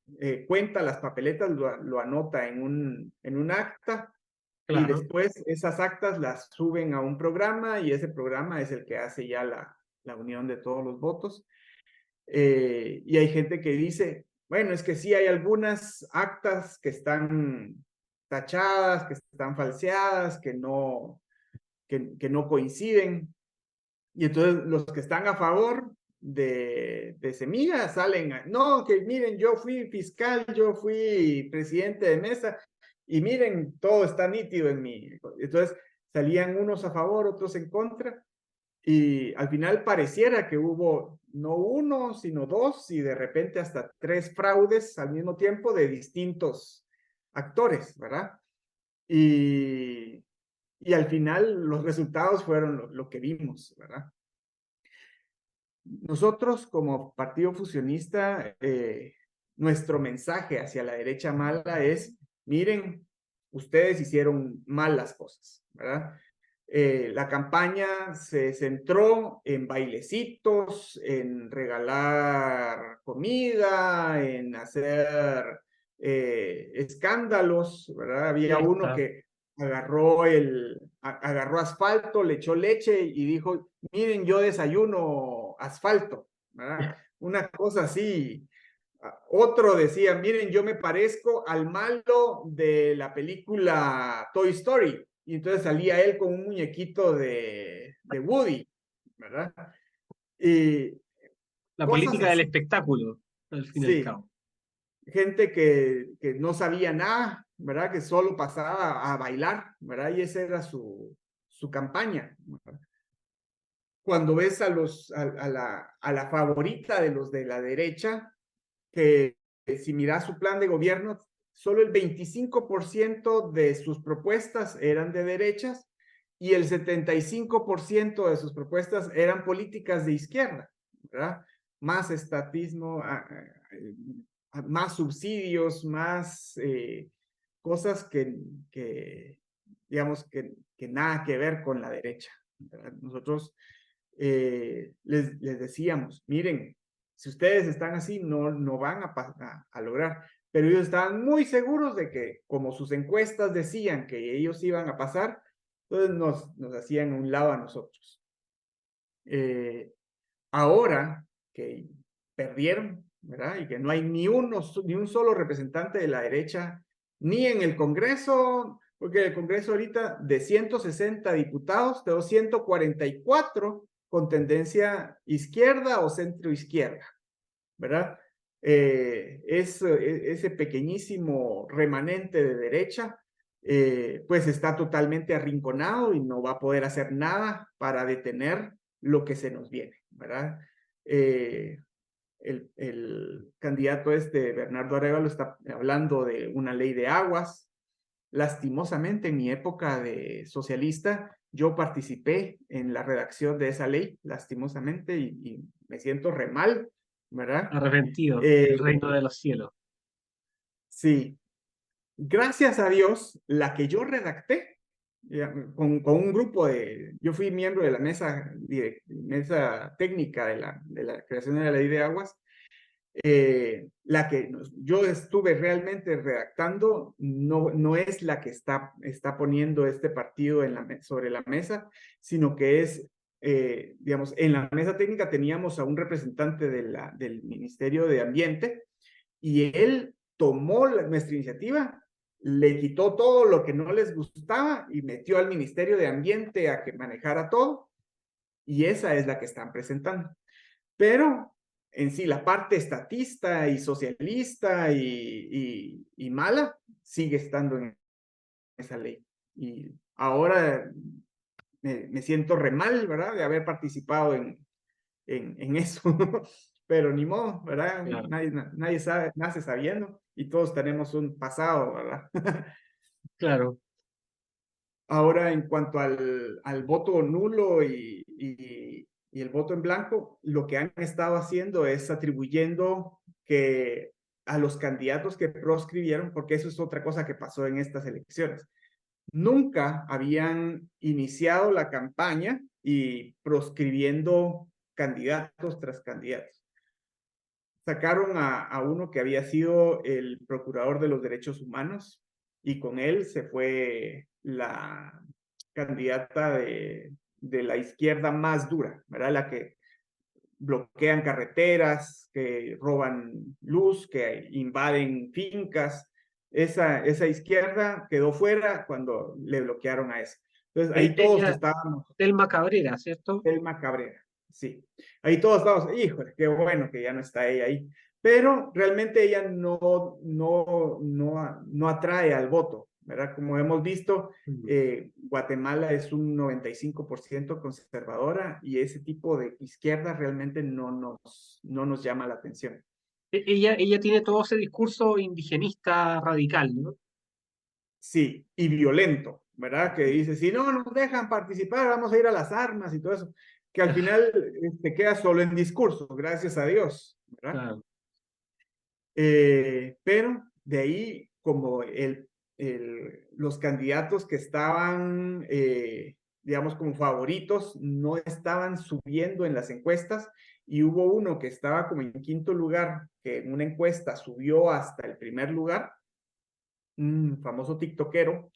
cuenta las papeletas, lo anota en un acta y Claro. después esas actas las suben a un programa y ese programa es el que hace ya la unión de todos los votos. Y hay gente que dice, bueno, es que sí hay algunas actas que están tachadas, que están falseadas, que no coinciden. Y entonces los que están a favor de Semilla salen, no, que miren, yo fui fiscal, yo fui presidente de mesa, y miren, todo está nítido en mí. Entonces salían unos a favor, otros en contra, y al final pareciera que hubo no uno, sino dos, y de repente hasta tres fraudes al mismo tiempo de distintos actores, ¿verdad? Y, y al final los resultados fueron lo que vimos, ¿verdad? Nosotros como partido fusionista, nuestro mensaje hacia la derecha mala es, miren, ustedes hicieron mal las cosas, ¿verdad? La campaña se centró en bailecitos, en regalar comida, en hacer escándalos, ¿verdad? Había uno Fiesta. que agarró asfalto, le echó leche y dijo, miren, yo desayuno asfalto, ¿verdad? Una cosa así. Otro decía, miren, yo me parezco al malo de la película Toy Story. Y entonces salía él con un muñequito de Woody, ¿verdad? Y La cosas política del así. espectáculo, al fin y al Sí, cabo. gente que no sabía nada, ¿verdad? Que solo pasaba a bailar, ¿verdad? Y esa era su campaña, ¿verdad? Cuando ves a la favorita de los de la derecha, que si miras su plan de gobierno, solo el 25% de sus propuestas eran de derechas y el 75% de sus propuestas eran políticas de izquierda, ¿verdad? Más estatismo, más subsidios, más cosas digamos, que nada que ver con la derecha, ¿verdad? Nosotros les decíamos, miren, si ustedes están así, no van a lograr. Pero ellos estaban muy seguros de que, como sus encuestas decían que ellos iban a pasar, entonces nos hacían a un lado a nosotros. Ahora que perdieron, ¿verdad? Y que no hay ni un solo representante de la derecha, ni en el Congreso, porque el Congreso ahorita de 160 diputados, tengo 144 con tendencia izquierda o centro izquierda, ¿verdad? Ese pequeñísimo remanente de derecha, pues está totalmente arrinconado y no va a poder hacer nada para detener lo que se nos viene, ¿verdad? Eh, el candidato Bernardo Arévalo, está hablando de una ley de aguas. Lastimosamente, en mi época de socialista, yo participé en la redacción de esa ley, lastimosamente, y me siento re mal, ¿verdad? Arrepentido, el Eh, reino de los cielos. sí, gracias a Dios, la que yo redacté, con un grupo yo fui miembro de la mesa técnica de la creación de la ley de aguas, la que yo estuve realmente redactando no es la que está poniendo este partido sobre la mesa, sino que es, digamos, en la mesa técnica teníamos a un representante del Ministerio de Ambiente y él tomó nuestra iniciativa, le quitó todo lo que no les gustaba y metió al Ministerio de Ambiente a que manejara todo, y esa es la que están presentando. Pero en sí, la parte estatista y socialista y mala sigue estando en esa ley. Y ahora me siento re mal, ¿verdad? De haber participado en eso. Pero ni modo, ¿verdad? Claro, Nadie sabe, nace sabiendo y todos tenemos un pasado, ¿verdad? claro. Ahora, en cuanto al voto nulo y el voto en blanco, lo que han estado haciendo es atribuyendo que a los candidatos que proscribieron, porque eso es otra cosa que pasó en estas elecciones, nunca habían iniciado la campaña y proscribiendo candidatos tras candidatos. Sacaron a uno que había sido el procurador de los derechos humanos y con él se fue la candidata de la izquierda más dura, ¿verdad? La que bloquean carreteras, que roban luz, que invaden fincas. Esa izquierda quedó fuera cuando le bloquearon a esa. Entonces ahí todos Ella, estábamos, Telma Cabrera, ¿cierto? Telma Cabrera, sí. Ahí todos estábamos, híjole, qué bueno que ya no está ella ahí. Pero realmente ella no atrae al voto, ¿verdad? Como hemos visto, Mm. Guatemala es un 95% conservadora y ese tipo de izquierda realmente no nos llama la atención. Ella tiene todo ese discurso indigenista radical, ¿no? Sí, y violento, ¿verdad? Que dice, si no nos dejan participar, vamos a ir a las armas y todo eso, que al final te queda solo en discurso, gracias a Dios, ¿verdad? Claro. Pero de ahí, como los candidatos que estaban, digamos, como favoritos, no estaban subiendo en las encuestas, y hubo uno que estaba como en quinto lugar, que en una encuesta subió hasta el primer lugar, un famoso tiktokero.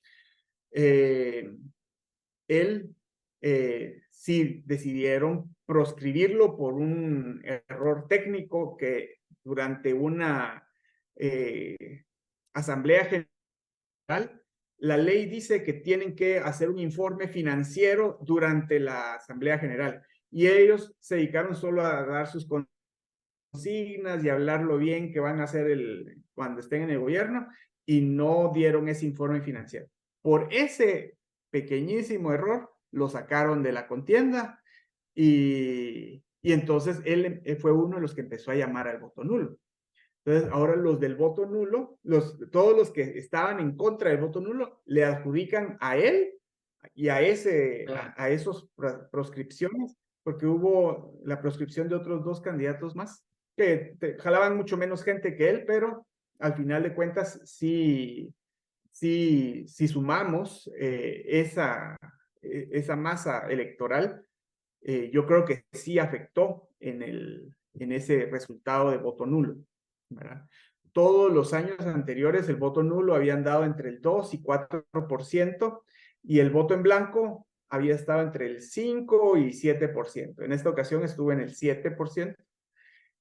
eh, Él sí decidieron proscribirlo por un error técnico que durante una eh, asamblea general, la ley dice que tienen que hacer un informe financiero durante la asamblea general y ellos se dedicaron solo a dar sus consignas y hablar lo bien que van a hacer cuando estén en el gobierno, y no dieron ese informe financiero. Por ese pequeñísimo error lo sacaron de la contienda, y entonces él fue uno de los que empezó a llamar al voto nulo. Entonces, ahora los del voto nulo, todos los que estaban en contra del voto nulo, le adjudican a él y a esos proscripciones, porque hubo la proscripción de otros dos candidatos más, que jalaban mucho menos gente que él, pero al final de cuentas, si sumamos esa masa electoral, yo creo que sí afectó en ese resultado de voto nulo, ¿verdad? Todos los años anteriores el voto nulo habían dado entre el 2 y 4%, y el voto en blanco había estado entre el 5 y 7%. En esta ocasión estuvo en el 7%,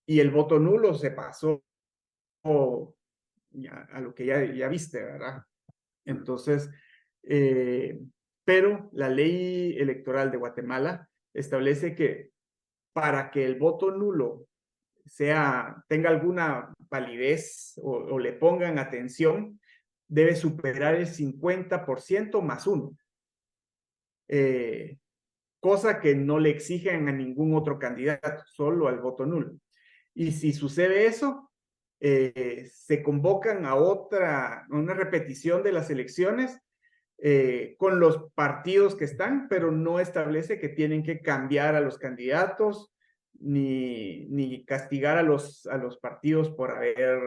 y el voto nulo se pasó a lo que ya viste, ¿verdad? Entonces, eh, pero la ley electoral de Guatemala establece que para que el voto nulo tenga alguna validez o le pongan atención, debe superar el 50% más uno, cosa que no le exigen a ningún otro candidato, solo al voto nulo. Y si sucede eso, se convocan a una repetición de las elecciones con los partidos que están, pero no establece que tienen que cambiar a los candidatos ni castigar a los partidos por haber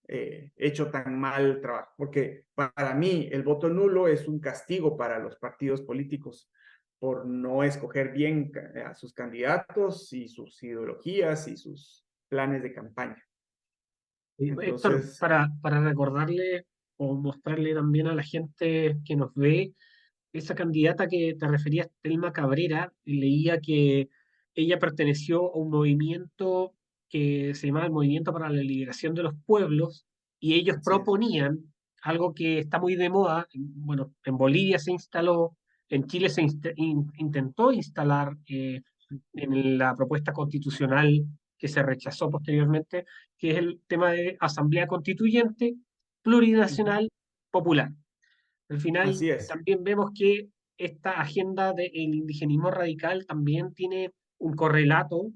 hecho tan mal trabajo. Porque para mí el voto nulo es un castigo para los partidos políticos por no escoger bien a sus candidatos y sus ideologías y sus planes de campaña. Héctor, Entonces, para recordarle o mostrarle también a la gente que nos ve, esa candidata que te referías, Telma Cabrera, leía que ella perteneció a un movimiento que se llamaba el Movimiento para la Liberación de los Pueblos, y ellos así es. proponían algo que está muy de moda. Bueno, en Bolivia se instaló, en Chile se intentó instalar en la propuesta constitucional que se rechazó posteriormente, que es el tema de asamblea constituyente plurinacional popular. Al final, Así es. también vemos que esta agenda del indigenismo radical también tiene un correlato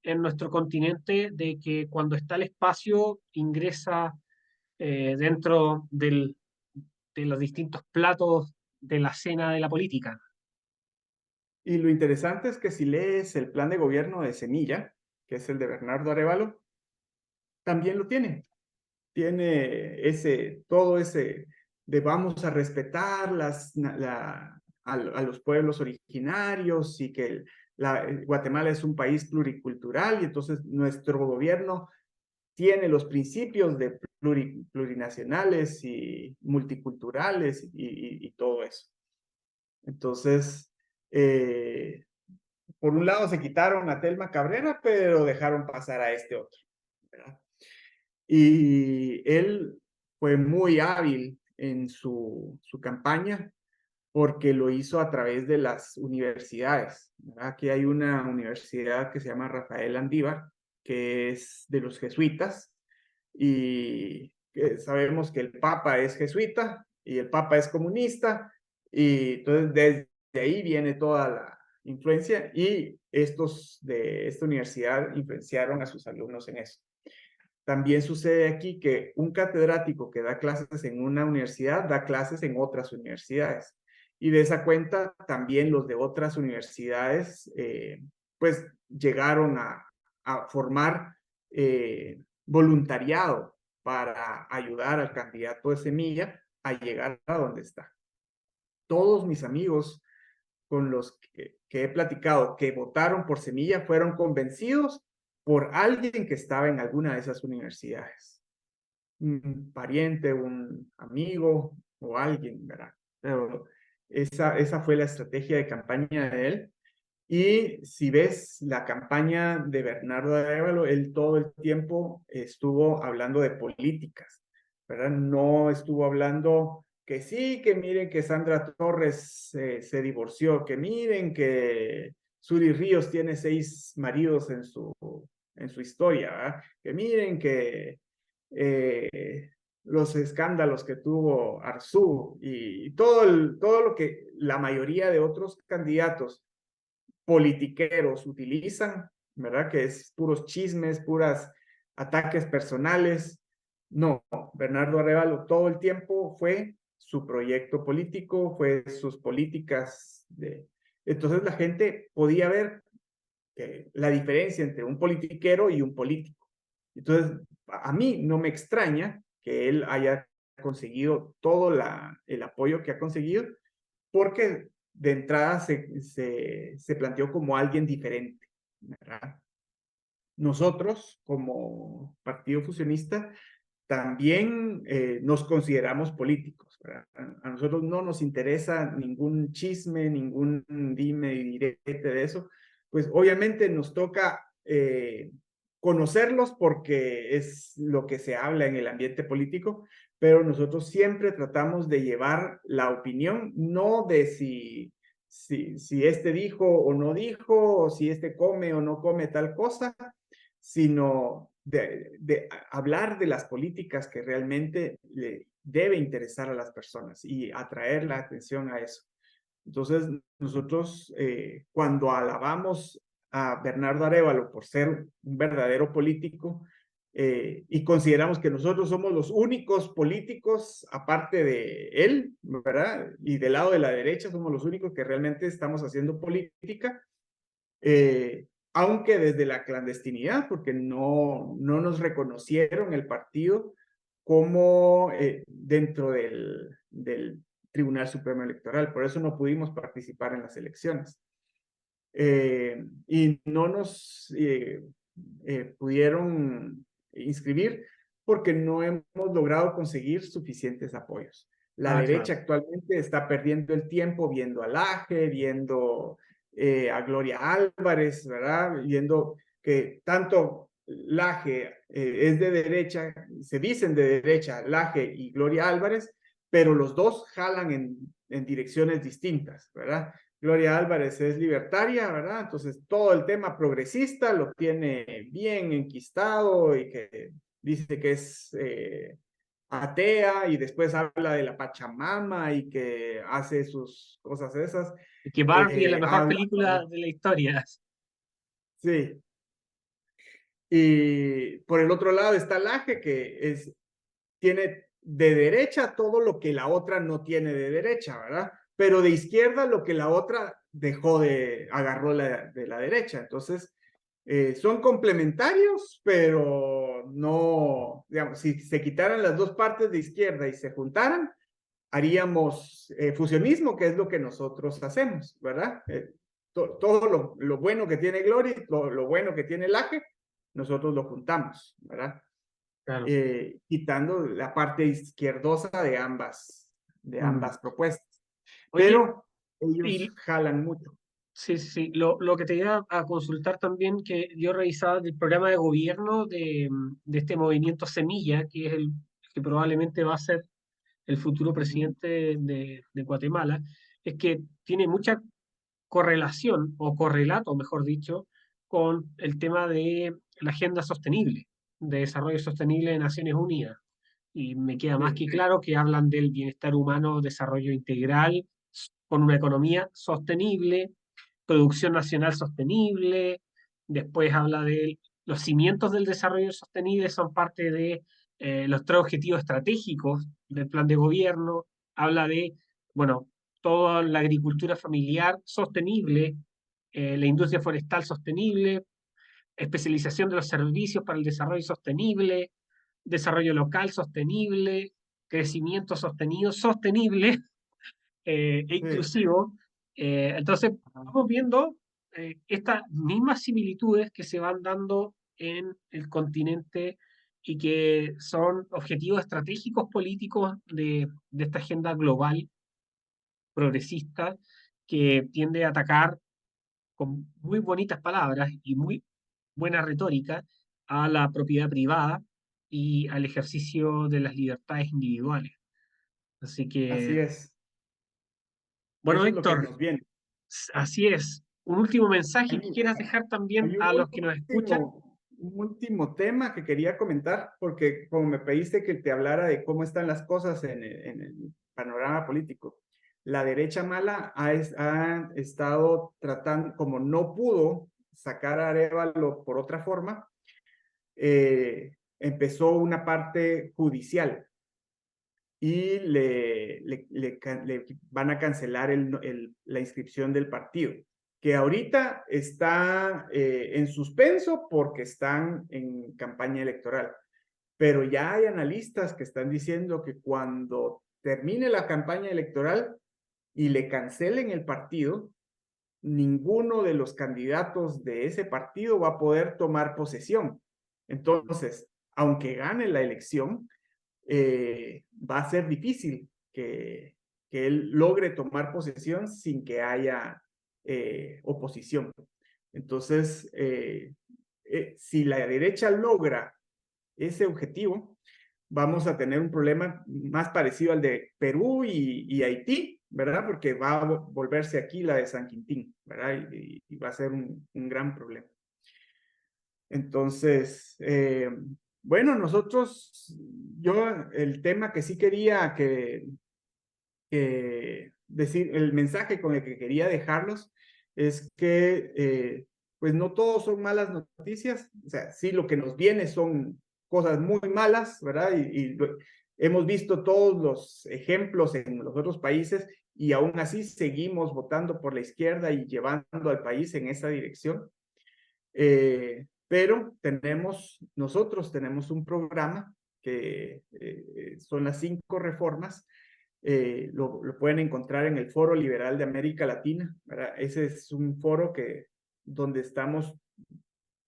en nuestro continente, de que cuando está el espacio ingresa dentro de los distintos platos de la cena de la política. Y lo interesante es que si lees el plan de gobierno de Semilla, que es el de Bernardo Arevalo, también lo tiene. Tiene todo ese de vamos a respetar a los pueblos originarios, y que Guatemala es un país pluricultural, y entonces nuestro gobierno tiene los principios de plurinacionales y multiculturales y todo eso. Entonces, eh, por un lado se quitaron a Telma Cabrera, pero dejaron pasar a este otro, ¿verdad? Y él fue muy hábil en su campaña, porque lo hizo a través de las universidades, ¿verdad? Aquí hay una universidad que se llama Rafael Andívar, que es de los jesuitas, y sabemos que el Papa es jesuita y el Papa es comunista, y entonces desde ahí viene toda la influencia, y estos de esta universidad influenciaron a sus alumnos en eso. También sucede aquí que un catedrático que da clases en una universidad da clases en otras universidades. Y de esa cuenta también los de otras universidades pues llegaron a formar voluntariado para ayudar al candidato de Semilla a llegar a donde está. Todos mis amigos con los que he platicado que votaron por Semilla fueron convencidos por alguien que estaba en alguna de esas universidades. Un pariente, un amigo o alguien, ¿verdad? Pero esa fue la estrategia de campaña de él. Y si ves la campaña de Bernardo Arevalo, él todo el tiempo estuvo hablando de políticas, ¿verdad? No estuvo hablando que sí, que miren que Sandra Torres se divorció, que miren que Suri Ríos tiene 6 maridos en su historia, ¿verdad? Que miren que los escándalos que tuvo Arzú y todo lo que la mayoría de otros candidatos politiqueros utilizan, ¿verdad? Que es puros chismes, puras ataques personales. No, Bernardo Arévalo todo el tiempo fue su proyecto político, fue sus políticas de... Entonces la gente podía ver la diferencia entre un politiquero y un político. Entonces, a mí no me extraña que él haya conseguido todo el apoyo que ha conseguido, porque de entrada se planteó como alguien diferente, ¿verdad? Nosotros, como partido fusionista, también nos consideramos políticos, ¿verdad? A nosotros no nos interesa ningún chisme, ningún dime y direte de eso. Pues obviamente nos toca conocerlos porque es lo que se habla en el ambiente político, pero nosotros siempre tratamos de llevar la opinión, no de si este dijo o no dijo, o si este come o no come tal cosa, sino de hablar de las políticas que realmente le debe interesar a las personas y atraer la atención a eso. Entonces, nosotros cuando alabamos a Bernardo Arévalo por ser un verdadero político y consideramos que nosotros somos los únicos políticos, aparte de él, ¿verdad? Y del lado de la derecha somos los únicos que realmente estamos haciendo política, aunque desde la clandestinidad, porque no nos reconocieron el partido como dentro del Tribunal Supremo Electoral. Por eso no pudimos participar en las elecciones. Y no nos pudieron inscribir porque no hemos logrado conseguir suficientes apoyos. La Ah, claro. derecha actualmente está perdiendo el tiempo viendo a Laje, viendo a Gloria Álvarez, ¿verdad? Viendo que tanto Laje es de derecha, se dicen de derecha, Laje y Gloria Álvarez, pero los dos jalan en direcciones distintas, ¿verdad? Gloria Álvarez es libertaria, ¿verdad? Entonces todo el tema progresista lo tiene bien enquistado y que dice que es atea y después habla de la Pachamama y que hace sus cosas esas. Y que Barbie es la mejor Habla, película de la historia. sí. Y por el otro lado está Laje, que tiene de derecha todo lo que la otra no tiene de derecha, ¿verdad? Pero de izquierda lo que la otra agarró de la derecha. Entonces, son complementarios, pero no, digamos, si se quitaran las dos partes de izquierda y se juntaran, haríamos fusionismo, que es lo que nosotros hacemos, ¿verdad? Todo lo bueno que tiene Glory, lo bueno que tiene Laje, nosotros lo juntamos, ¿verdad? Claro. Quitando la parte izquierdosa de Mm. ambas propuestas. Oye, Pero ellos y jalan mucho. sí, sí, sí. Lo que te iba a consultar también, que yo revisaba del programa de gobierno de este movimiento Semilla, que es el que probablemente va a ser el futuro Uh -huh. presidente de Guatemala, es que tiene mucha correlación o correlato, mejor dicho, con el tema de la agenda sostenible, de desarrollo sostenible de Naciones Unidas. Y me queda más Sí, que claro que hablan del bienestar humano, desarrollo integral, con una economía sostenible, producción nacional sostenible, después habla de los cimientos del desarrollo sostenible, son parte de los tres objetivos estratégicos del plan de gobierno, habla de, bueno, toda la agricultura familiar sostenible, la industria forestal sostenible, especialización de los servicios para el desarrollo sostenible, desarrollo local sostenible, crecimiento sostenido, sostenible e sí. inclusivo. Entonces, Ajá. vamos viendo estas mismas similitudes que se van dando en el continente y que son objetivos estratégicos políticos de esta agenda global progresista que tiende a atacar con muy bonitas palabras y muy buena retórica a la propiedad privada y al ejercicio de las libertades individuales. Así Así que, es. bueno, Eso es lo que Héctor, nos viene. así es. Un último mensaje Hay, que quieras dejar también hay un a los que nos escuchan. un último tema que quería comentar, porque como me pediste que te hablara de cómo están las cosas en el panorama político, la derecha mala ha estado tratando, como no pudo sacar a Arévalo por otra forma, empezó una parte judicial y le van a cancelar la inscripción del partido, que ahorita está en suspenso porque están en campaña electoral. Pero ya hay analistas que están diciendo que cuando termine la campaña electoral y le cancelen el partido, ninguno de los candidatos de ese partido va a poder tomar posesión. Entonces, aunque gane la elección, va a ser difícil que él logre tomar posesión sin que haya oposición. Entonces, si la derecha logra ese objetivo, vamos a tener un problema más parecido al de Perú y Haití, ¿verdad? Porque va a volverse aquí la de San Quintín, ¿verdad? Y va a ser un gran problema. Entonces, bueno, yo el tema que sí quería decir, el mensaje con el que quería dejarlos es que pues no todos son malas noticias, o sea, sí lo que nos viene son cosas muy malas, ¿verdad? Hemos visto todos los ejemplos en los otros países y aún así seguimos votando por la izquierda y llevando al país en esa dirección. Pero nosotros tenemos un programa que son las 5 reformas. Lo pueden encontrar en el Foro Liberal de América Latina, ¿verdad? Ese es un foro donde estamos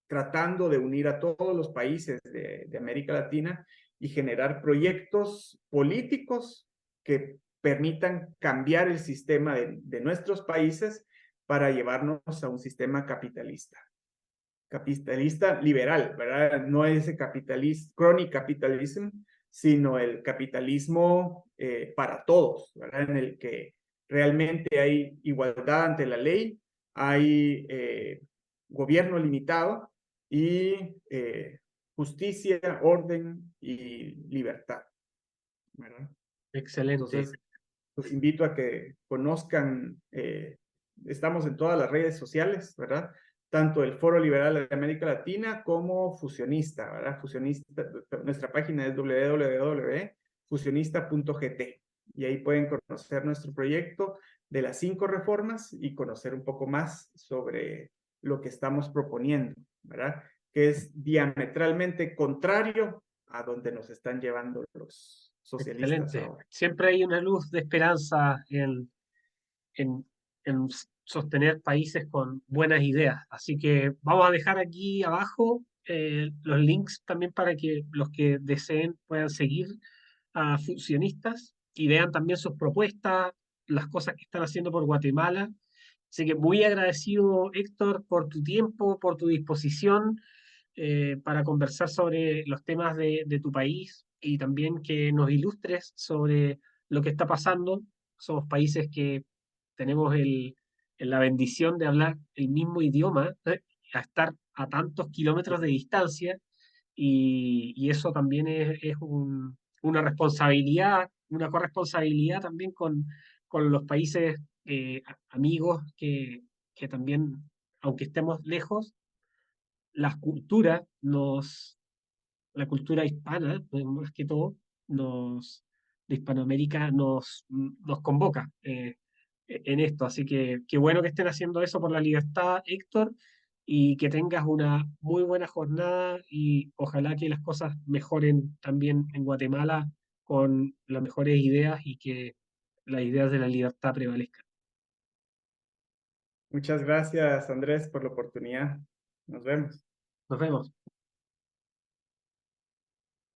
tratando de unir a todos los países de América Latina y generar proyectos políticos que permitan cambiar el sistema de nuestros países para llevarnos a un sistema capitalista liberal, ¿verdad? No es ese crony capitalism, sino el capitalismo para todos, ¿verdad? En el que realmente hay igualdad ante la ley, hay gobierno limitado y justicia, orden y libertad, ¿verdad? Excelente. Entonces, los invito a que conozcan, estamos en todas las redes sociales, ¿verdad? Tanto el Foro Liberal de América Latina como Fusionista, ¿verdad? Fusionista, nuestra página es www.fusionista.gt y ahí pueden conocer nuestro proyecto de las 5 reformas y conocer un poco más sobre lo que estamos proponiendo, ¿verdad? Que es diametralmente contrario a donde nos están llevando los socialistas Excelente. ahora. Siempre hay una luz de esperanza en, en sostener países con buenas ideas. Así que vamos a dejar aquí abajo los links también para que los que deseen puedan seguir a Fusionistas y vean también sus propuestas, las cosas que están haciendo por Guatemala. Así que muy agradecido, Héctor, por tu tiempo, por tu disposición para conversar sobre los temas de tu país y también que nos ilustres sobre lo que está pasando. Somos países que tenemos la bendición de hablar el mismo idioma, a estar a tantos kilómetros de distancia, y eso también es una responsabilidad, una corresponsabilidad también con los países amigos que también, aunque estemos lejos, la cultura la cultura hispana, más que todo, de Hispanoamérica nos convoca en esto. Así que qué bueno que estén haciendo eso por la libertad, Héctor, y que tengas una muy buena jornada y ojalá que las cosas mejoren también en Guatemala con las mejores ideas y que las ideas de la libertad prevalezcan. Muchas gracias, Andrés, por la oportunidad. Nos vemos. Nos vemos.